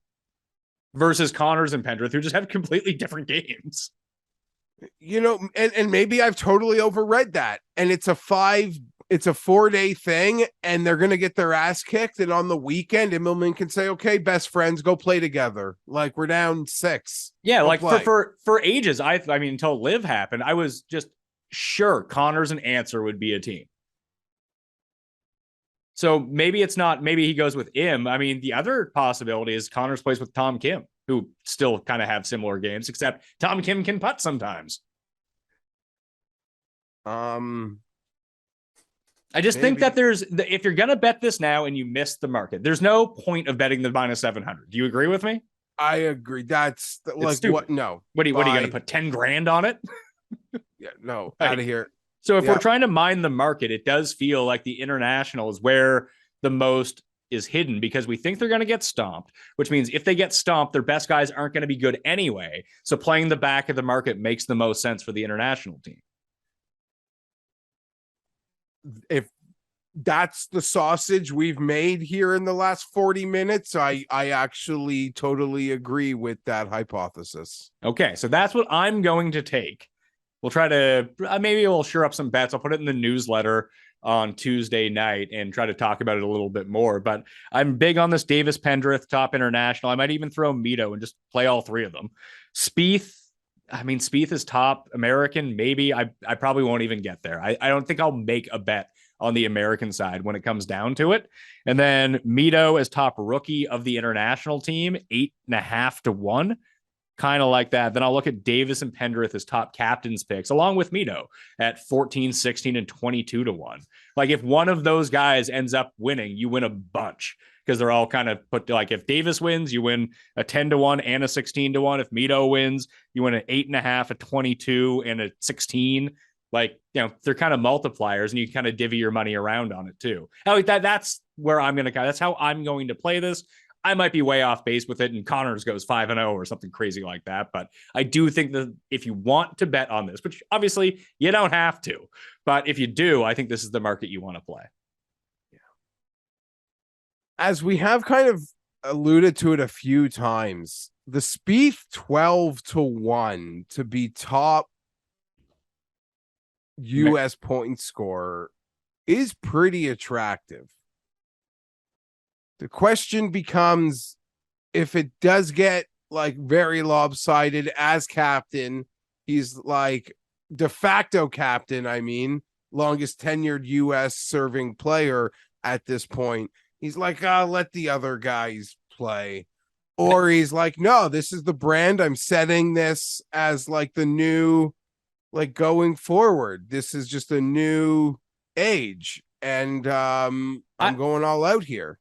versus Connors and Pendrith, who just have completely different games. You know, and maybe I've totally overread that. And it's a 4-day thing, and they're gonna get their ass kicked. And on the weekend, Immelman can say, okay, best friends, go play together. Like, we're down 6. Yeah, like for ages, I mean, until Liv happened, I was just sure Connors and Answer would be a team. So maybe it's not, maybe he goes with Im. I mean, the other possibility is Connors plays with Tom Kim, who still kind of have similar games, except Tom Kim can putt sometimes. I just think that if you're going to bet this now and you miss the market, there's no point of betting the minus 700. Do you agree with me? I agree. That's like, stupid. What? No. What are you going to put 10 grand on it? Yeah, no, out of here. So if we're trying to mine the market, it does feel like the international is where the most is hidden, because we think they're going to get stomped, which means if they get stomped, their best guys aren't going to be good anyway. So playing the back of the market makes the most sense for the international team. If that's the sausage we've made here in the last 40 minutes, I actually totally agree with that hypothesis. Okay, so that's what I'm going to take. We'll try to, maybe we'll sure up some bets. I'll put it in the newsletter on Tuesday night and try to talk about it a little bit more. But I'm big on this Davis Pendrith top international. I might even throw Mito and just play all 3 of them. Spieth is top American. Maybe I probably won't even get there. I don't think I'll make a bet on the American side when it comes down to it. And then Mito as top rookie of the international team, 8.5 to 1. Kind of like that. Then I'll look at Davis and Pendrith as top captains picks, along with Mito at 14, 16, and 22 to 1. Like, if one of those guys ends up winning, you win a bunch, because they're all kind of put to, like, if Davis wins, you win a 10 to 1 and a 16 to 1. If Mito wins, you win an 8.5, a 22, and a 16. Like, you know, they're kind of multipliers, and you kind of divvy your money around on it too. That's where that's how I'm going to play this. I might be way off base with it, and Connors goes 5-0 or something crazy like that. But I do think that if you want to bet on this, which obviously you don't have to, but if you do, I think this is the market you want to play. Yeah. As we have kind of alluded to it a few times, the Spieth 12-1 to be top U.S. point scorer is pretty attractive. The question becomes, if it does get like very lopsided as captain, he's like de facto captain, I mean, longest tenured U.S. serving player at this point. He's like, I'll let the other guys play. Or he's like, no, this is the brand. I'm setting this as like the new, like going forward. This is just a new age. And I'm going all out here.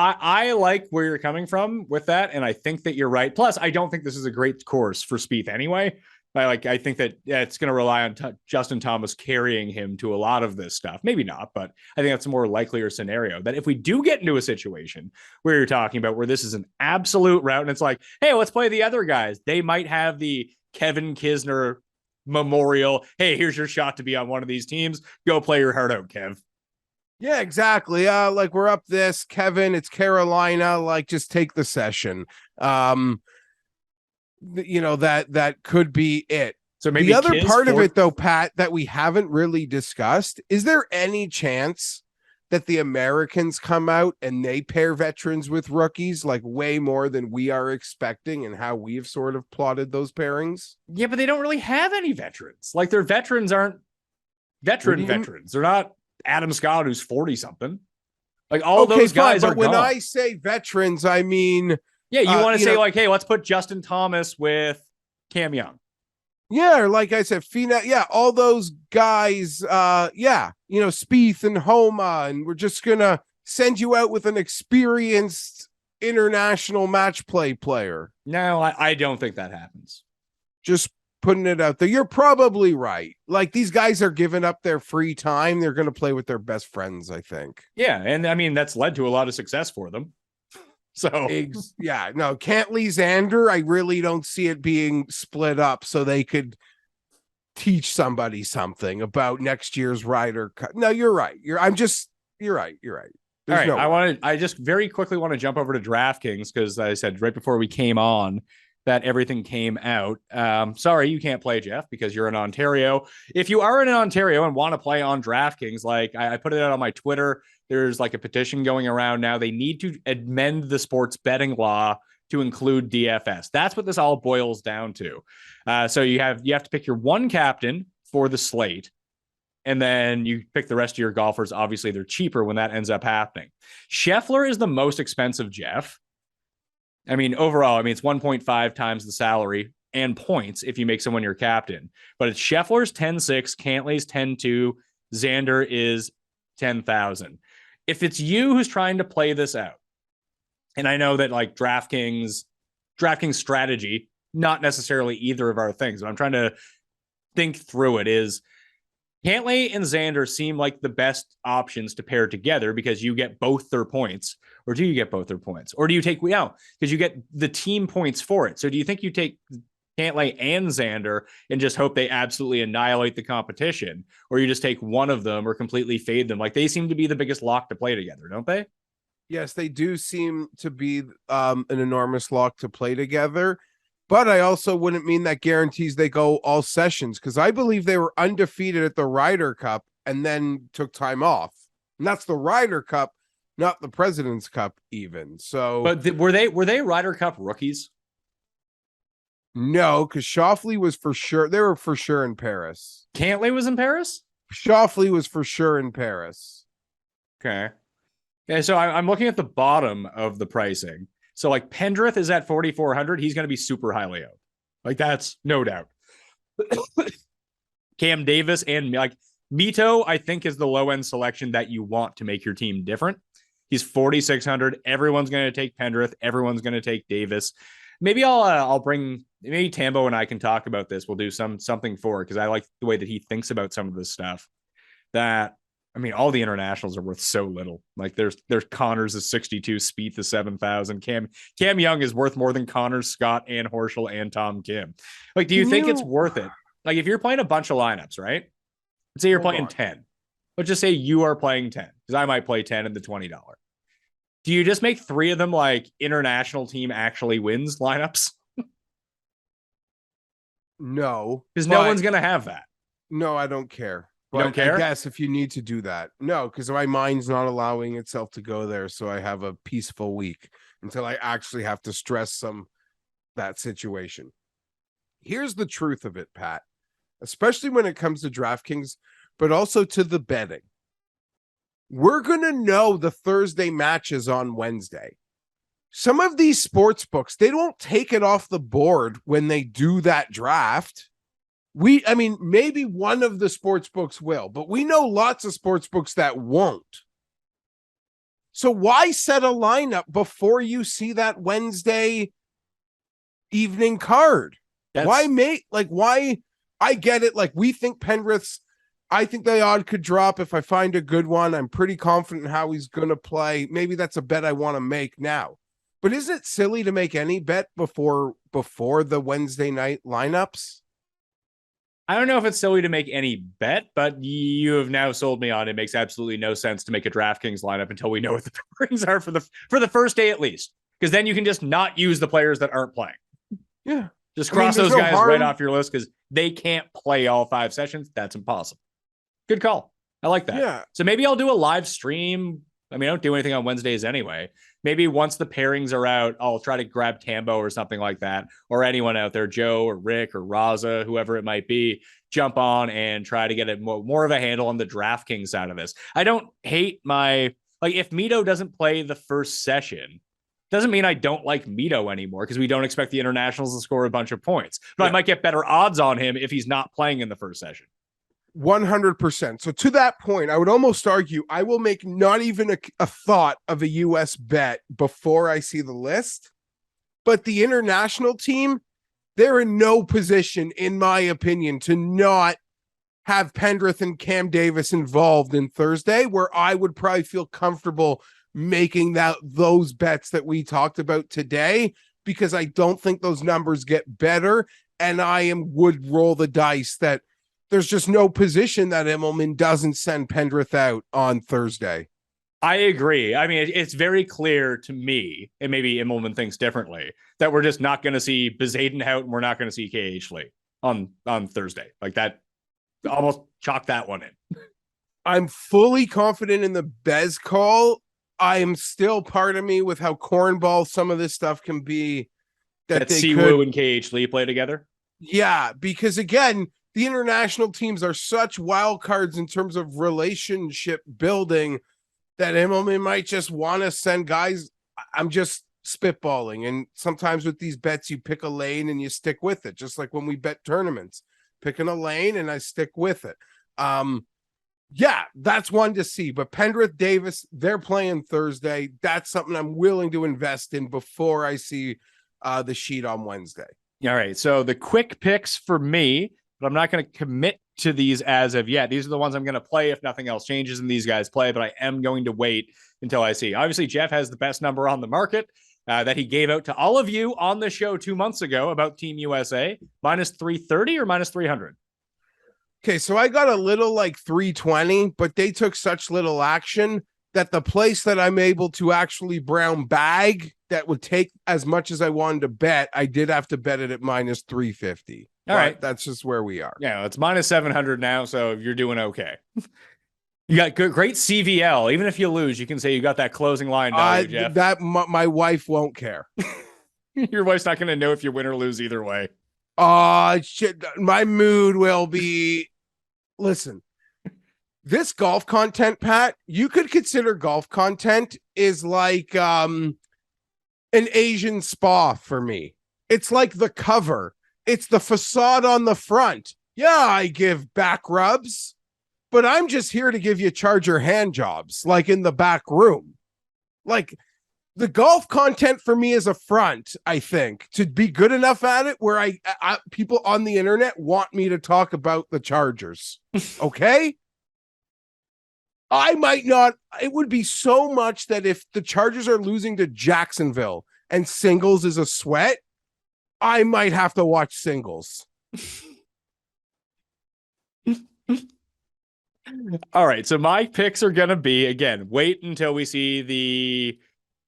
I like where you're coming from with that, and I think that you're right. Plus, I don't think this is a great course for Spieth anyway. I think that it's going to rely on Justin Thomas carrying him to a lot of this stuff. Maybe not, but I think that's a more likelier scenario. That if we do get into a situation where you're talking about where this is an absolute route, and it's like, hey, let's play the other guys. They might have the Kevin Kisner memorial. Hey, here's your shot to be on one of these teams. Go play your heart out, Kev. Yeah, exactly. Like we're up this, Kevin, it's Carolina, like just take the session. That could be it. So maybe the other part of it though, Pat, that we haven't really discussed, is there any chance that the Americans come out and they pair veterans with rookies like way more than we are expecting and how we've sort of plotted those pairings? Yeah, but they don't really have any veterans. Like their veterans aren't veterans. They're not Adam Scott, who's 40 something. Like all those guys are when gone. I say veterans, I mean, yeah, you want to say like, hey, let's put Justin Thomas with Cam Young. Yeah, or like I said, Fina, yeah, all those guys, Spieth and Homa, and we're just gonna send you out with an experienced international match play player. No, I don't think that happens. Just putting it out there. You're probably right. Like these guys are giving up their free time. They're gonna play with their best friends, I think. Yeah, and I mean that's led to a lot of success for them. So Cantley Xander, I really don't see it being split up so they could teach somebody something about next year's Ryder Cup. No, you're right. You're right. You're right. There's all right. I just very quickly want to jump over to DraftKings because I said right before we came on that everything came out. Sorry, you can't play, Jeff, because you're in Ontario. If you are in Ontario and want to play on DraftKings, like I put it out on my Twitter, there's like a petition going around now. They need to amend the sports betting law to include DFS. That's what this all boils down to. So you have to pick your one captain for the slate, and then you pick the rest of your golfers. Obviously, they're cheaper when that ends up happening. Scheffler is the most expensive, Jeff. I mean, overall, it's 1.5 times the salary and points if you make someone your captain. But it's Scheffler's 10.6, Cantley's 10.2, Xander is 10,000. If it's you who's trying to play this out, and I know that like DraftKings strategy, not necessarily either of our things, but I'm trying to think through it, is Cantley and Xander seem like the best options to pair together because you get both their points. Or do you get both their points? Or do you take, because you get the team points for it. So do you think you take Cantley and Xander and just hope they absolutely annihilate the competition? Or you just take one of them or completely fade them? Like they seem to be the biggest lock to play together, don't they? Yes, they do seem to be an enormous lock to play together. But I also wouldn't mean that guarantees they go all sessions, because I believe they were undefeated at the Ryder Cup and then took time off. And that's the Ryder Cup, not the President's Cup even. So, but were they Ryder Cup rookies? No, because Schauffele was for sure. They were for sure in Paris. Cantley was in Paris? Schauffele was for sure in Paris. Okay. Yeah, so I'm looking at the bottom of the pricing. So like Pendrith is at 4,400. He's going to be super highly owned. Like that's no doubt. Cam Davis and like Mito, I think, is the low end selection that you want to make your team different. He's 4,600. Everyone's going to take Pendrith. Everyone's going to take Davis. Maybe I'll bring, maybe Tambo and I can talk about this. We'll do something for it because I like the way that he thinks about some of this stuff. That, all the internationals are worth so little. Like there's Connors is 62, Spieth is 7,000. Cam Young is worth more than Connors, Scott, and Horschel, and Tom Kim. Like, do you think it's worth it? Like if you're playing a bunch of lineups, right? Let's say you're playing 10. Let's just say you are playing 10 because I might play 10 in the $20. Do you just make 3 of them like international team actually wins lineups? No, Because no but- one's going to have that. No, I don't care. You don't care? I guess if you need to do that. No, because my mind's not allowing itself to go there. So I have a peaceful week until I actually have to stress that situation. Here's the truth of it, Pat, especially when it comes to DraftKings, but also to the betting. We're going to know the Thursday matches on Wednesday. Some of these sports books, they don't take it off the board when they do that draft. Maybe one of the sports books will, but we know lots of sports books that won't. So why set a lineup before you see that Wednesday evening card? Why? I get it. Like, we think Penrith's, I think the odd could drop if I find a good one. I'm pretty confident in how he's going to play. Maybe that's a bet I want to make now. But isn't it silly to make any bet before the Wednesday night lineups? I don't know if it's silly to make any bet, but you have now sold me on it. Makes absolutely no sense to make a DraftKings lineup until we know what the pairings are for the first day at least. Because then you can just not use the players that aren't playing. Yeah. Just cross those guys right off your list because they can't play all 5 sessions. That's impossible. Good call. I like that. Yeah. So maybe I'll do a live stream. I don't do anything on Wednesdays anyway. Maybe once the pairings are out, I'll try to grab Tambo or something like that, or anyone out there, Joe or Rick or Raza, whoever it might be, jump on and try to get more of a handle on the DraftKings side of this. I don't hate if Mito doesn't play the first session, doesn't mean I don't like Mito anymore because we don't expect the internationals to score a bunch of points. But I might get better odds on him if he's not playing in the first session. 100%. So to that point, I would almost argue I will make not even a thought of a US bet before I see the list. But the international team, they're in no position, in my opinion, to not have Pendrith and Cam Davis involved in Thursday, where I would probably feel comfortable making those bets that we talked about today, because I don't think those numbers get better. And would roll the dice that there's just no position that Immelman doesn't send Pendrith out on Thursday. I agree. It's very clear to me, and maybe Immelman thinks differently, that we're just not going to see Bezaden out and we're not going to see KH Lee on Thursday. Like that, almost chalk that one in. I'm fully confident in the Bez call. I am still part of me with how cornball some of this stuff can be. That Siwoo and KH Lee play together? Yeah, because again, the international teams are such wild cards in terms of relationship building that Immelman might just want to send guys. I'm just spitballing. And sometimes with these bets, you pick a lane and you stick with it. Just like when we bet tournaments, picking a lane and I stick with it. Yeah, that's one to see. But Pendrith Davis, they're playing Thursday. That's something I'm willing to invest in before I see the sheet on Wednesday. All right. So the quick picks for me, but I'm not going to commit to these as of yet. These are the ones I'm going to play if nothing else changes and these guys play, but I am going to wait until I see. Obviously, Geoff has the best number on the market that he gave out to all of you on the show 2 months ago about Team USA, minus 330 or minus 300. Okay, so I got a little like 320, but they took such little action that the place that I'm able to actually brown bag that would take as much as I wanted to bet, I did have to bet it at minus 350. All right. That's just where we are. Yeah, it's minus 700 now, so you're doing okay. You got great CVL. Even if you lose, you can say you got that closing line, Geoff. That my wife won't care. Your wife's not going to know if you win or lose either way. Shit. My mood will be. Listen, this golf content, Pat, you could consider golf content is like an Asian spa for me. It's like the cover. It's the facade on the front. Yeah, I give back rubs, but I'm just here to give you charger hand jobs, like in the back room. Like the golf content for me is a front, I think, to be good enough at it where I people on the internet want me to talk about the Chargers. Okay? I might not. It would be so much that if the Chargers are losing to Jacksonville and singles is a sweat, I might have to watch singles. All right. So my picks are going to be, again, wait until we see the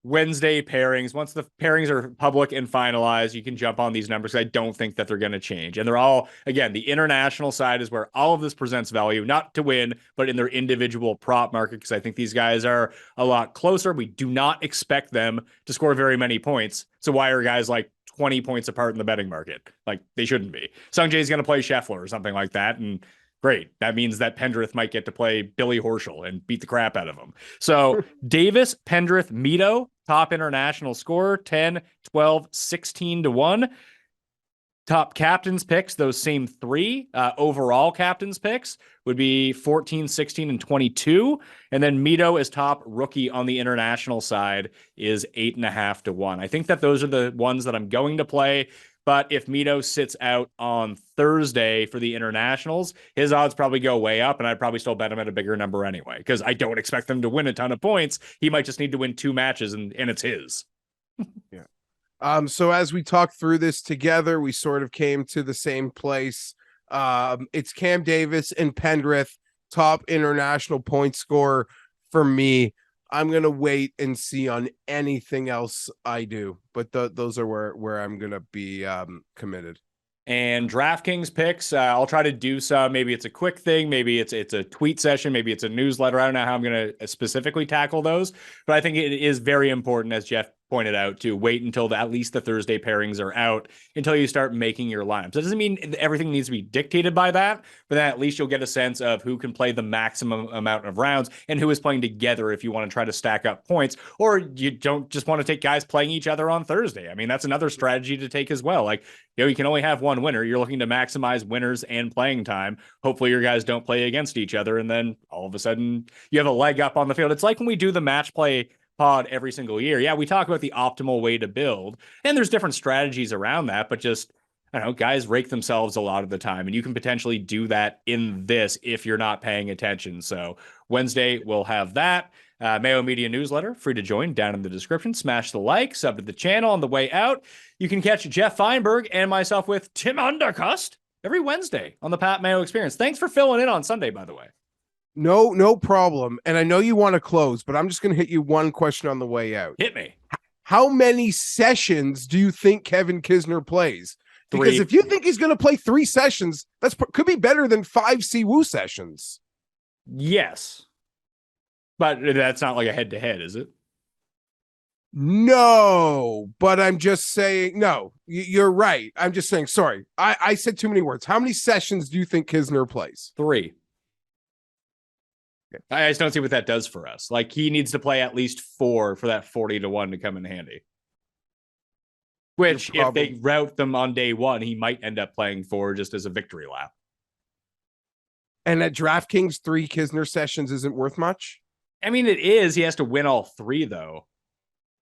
Wednesday pairings. Once the pairings are public and finalized, you can jump on these numbers. I don't think that they're going to change. And they're all, again, the international side is where all of this presents value, not to win, but in their individual prop market, because I think these guys are a lot closer. We do not expect them to score very many points. So why are guys like 20 points apart in the betting market? Like, they shouldn't be. Sung Jae's going to play Scheffler or something like that. And great. That means that Pendrith might get to play Billy Horschel and beat the crap out of him. So Davis, Pendrith, Mito, top international scorer, 10, 12, 16 to 1. Top captains picks, those same three overall captains picks would be 14, 16, and 22. And then Mito is top rookie on the international side is 8.5 to 1. I think that those are the ones that I'm going to play. But if Mito sits out on Thursday for the internationals, his odds probably go way up, and I'd probably still bet him at a bigger number anyway, because I don't expect them to win a ton of points. He might just need to win 2 matches, and it's his. Yeah. So as we talked through this together, we sort of came to the same place. It's Cam Davis and Pendrith, top international point scorer for me. I'm going to wait and see on anything else I do, but those are where I'm going to be committed. And DraftKings picks, I'll try to do some. Maybe it's a quick thing. Maybe it's a tweet session. Maybe it's a newsletter. I don't know how I'm going to specifically tackle those, but I think it is very important, as Geoff pointed out, to wait until at least the Thursday pairings are out until you start making your lineups. That doesn't mean everything needs to be dictated by that, but then at least you'll get a sense of who can play the maximum amount of rounds and who is playing together if you want to try to stack up points, or you don't just want to take guys playing each other on Thursday. I mean, that's another strategy to take as well. Like, you can only have one winner. You're looking to maximize winners and playing time. Hopefully your guys don't play against each other, and then all of a sudden you have a leg up on the field. It's like when we do the match play pod every single year. Yeah, we talk about the optimal way to build, and there's different strategies around that, but just, I don't know, guys rake themselves a lot of the time, and you can potentially do that in this if you're not paying attention. So Wednesday, we'll have that. Mayo Media newsletter, free to join down in the description. Smash the like, sub to the channel on the way out. You can catch Geoff Fienberg and myself with Tim Undercust every Wednesday on the Pat Mayo Experience. Thanks for filling in on Sunday, by the way. No problem. And I know you want to close, but I'm just going to hit you one question on the way out. Hit me. How many sessions do you think Kevin Kisner plays? Because 3. if you think he's going to play 3 sessions, that's could be better than 5 Siwoo sessions. Yes. But that's not like a head-to-head, is it? No, but I'm just saying, no, you're right. I'm just saying, sorry. I said too many words. How many sessions do you think Kisner plays? 3. I just don't see what that does for us. Like, he needs to play at least 4 for that 40 to 1 to come in handy. Which, if they route them on day 1, he might end up playing 4 just as a victory lap. And at DraftKings, 3 Kisner sessions isn't worth much? I mean, it is. He has to win all 3, though.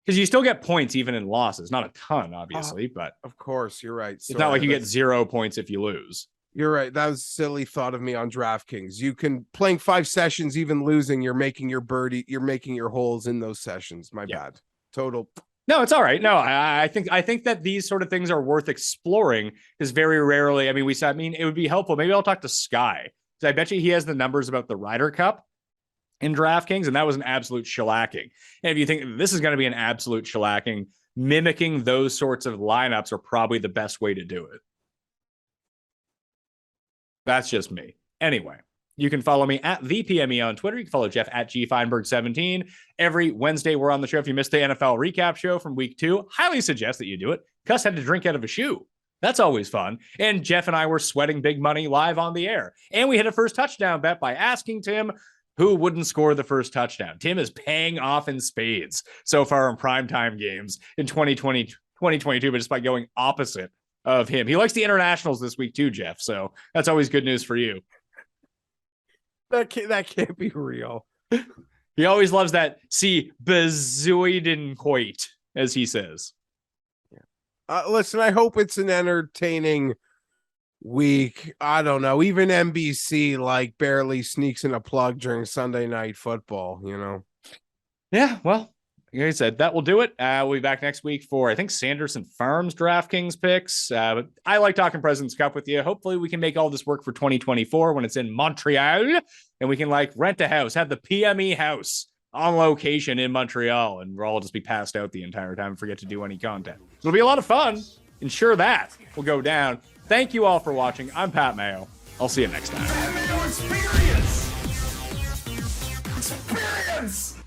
Because you still get points even in losses. Not a ton, obviously, but... Of course, you're right. It's not like you get 0 points if you lose. You're right. That was a silly thought of me on DraftKings. You can, playing 5 sessions, even losing, you're making your birdie, you're making your holes in those sessions. My bad. Total... No, it's all right. No, I think that these sort of things are worth exploring, because very rarely, it would be helpful. Maybe I'll talk to Sky, because I bet you he has the numbers about the Ryder Cup in DraftKings, and that was an absolute shellacking. And if you think this is going to be an absolute shellacking, mimicking those sorts of lineups are probably the best way to do it. That's just me. Anyway, you can follow me at the PME on Twitter. You can follow Geoff at GFienberg17. Every Wednesday, we're on the show. If you missed the NFL recap show from week 2, highly suggest that you do it. Cuss had to drink out of a shoe. That's always fun. And Geoff and I were sweating big money live on the air. And we hit a first touchdown bet by asking Tim who wouldn't score the first touchdown. Tim is paying off in spades so far in primetime games in 2022, but just by going opposite of him. He likes the internationals this week too, Geoff. So that's always good news for you. That can't be real. He always loves that. See, Bezuidenhoit, as he says. Listen, I hope it's an entertaining week. I don't know. Even NBC barely sneaks in a plug during Sunday Night Football, you know? Yeah, well, like I said, that will do it. We'll be back next week for, I think, Sanderson Farms DraftKings picks. But I like talking President's Cup with you. Hopefully we can make all this work for 2024 when it's in Montreal, and we can rent a house, have the PME house on location in Montreal, and we'll all just be passed out the entire time and forget to do any content. It'll be a lot of fun. Ensure that will go down. Thank you all for watching. I'm Pat Mayo. I'll see you next time. Mayo experience. Experience.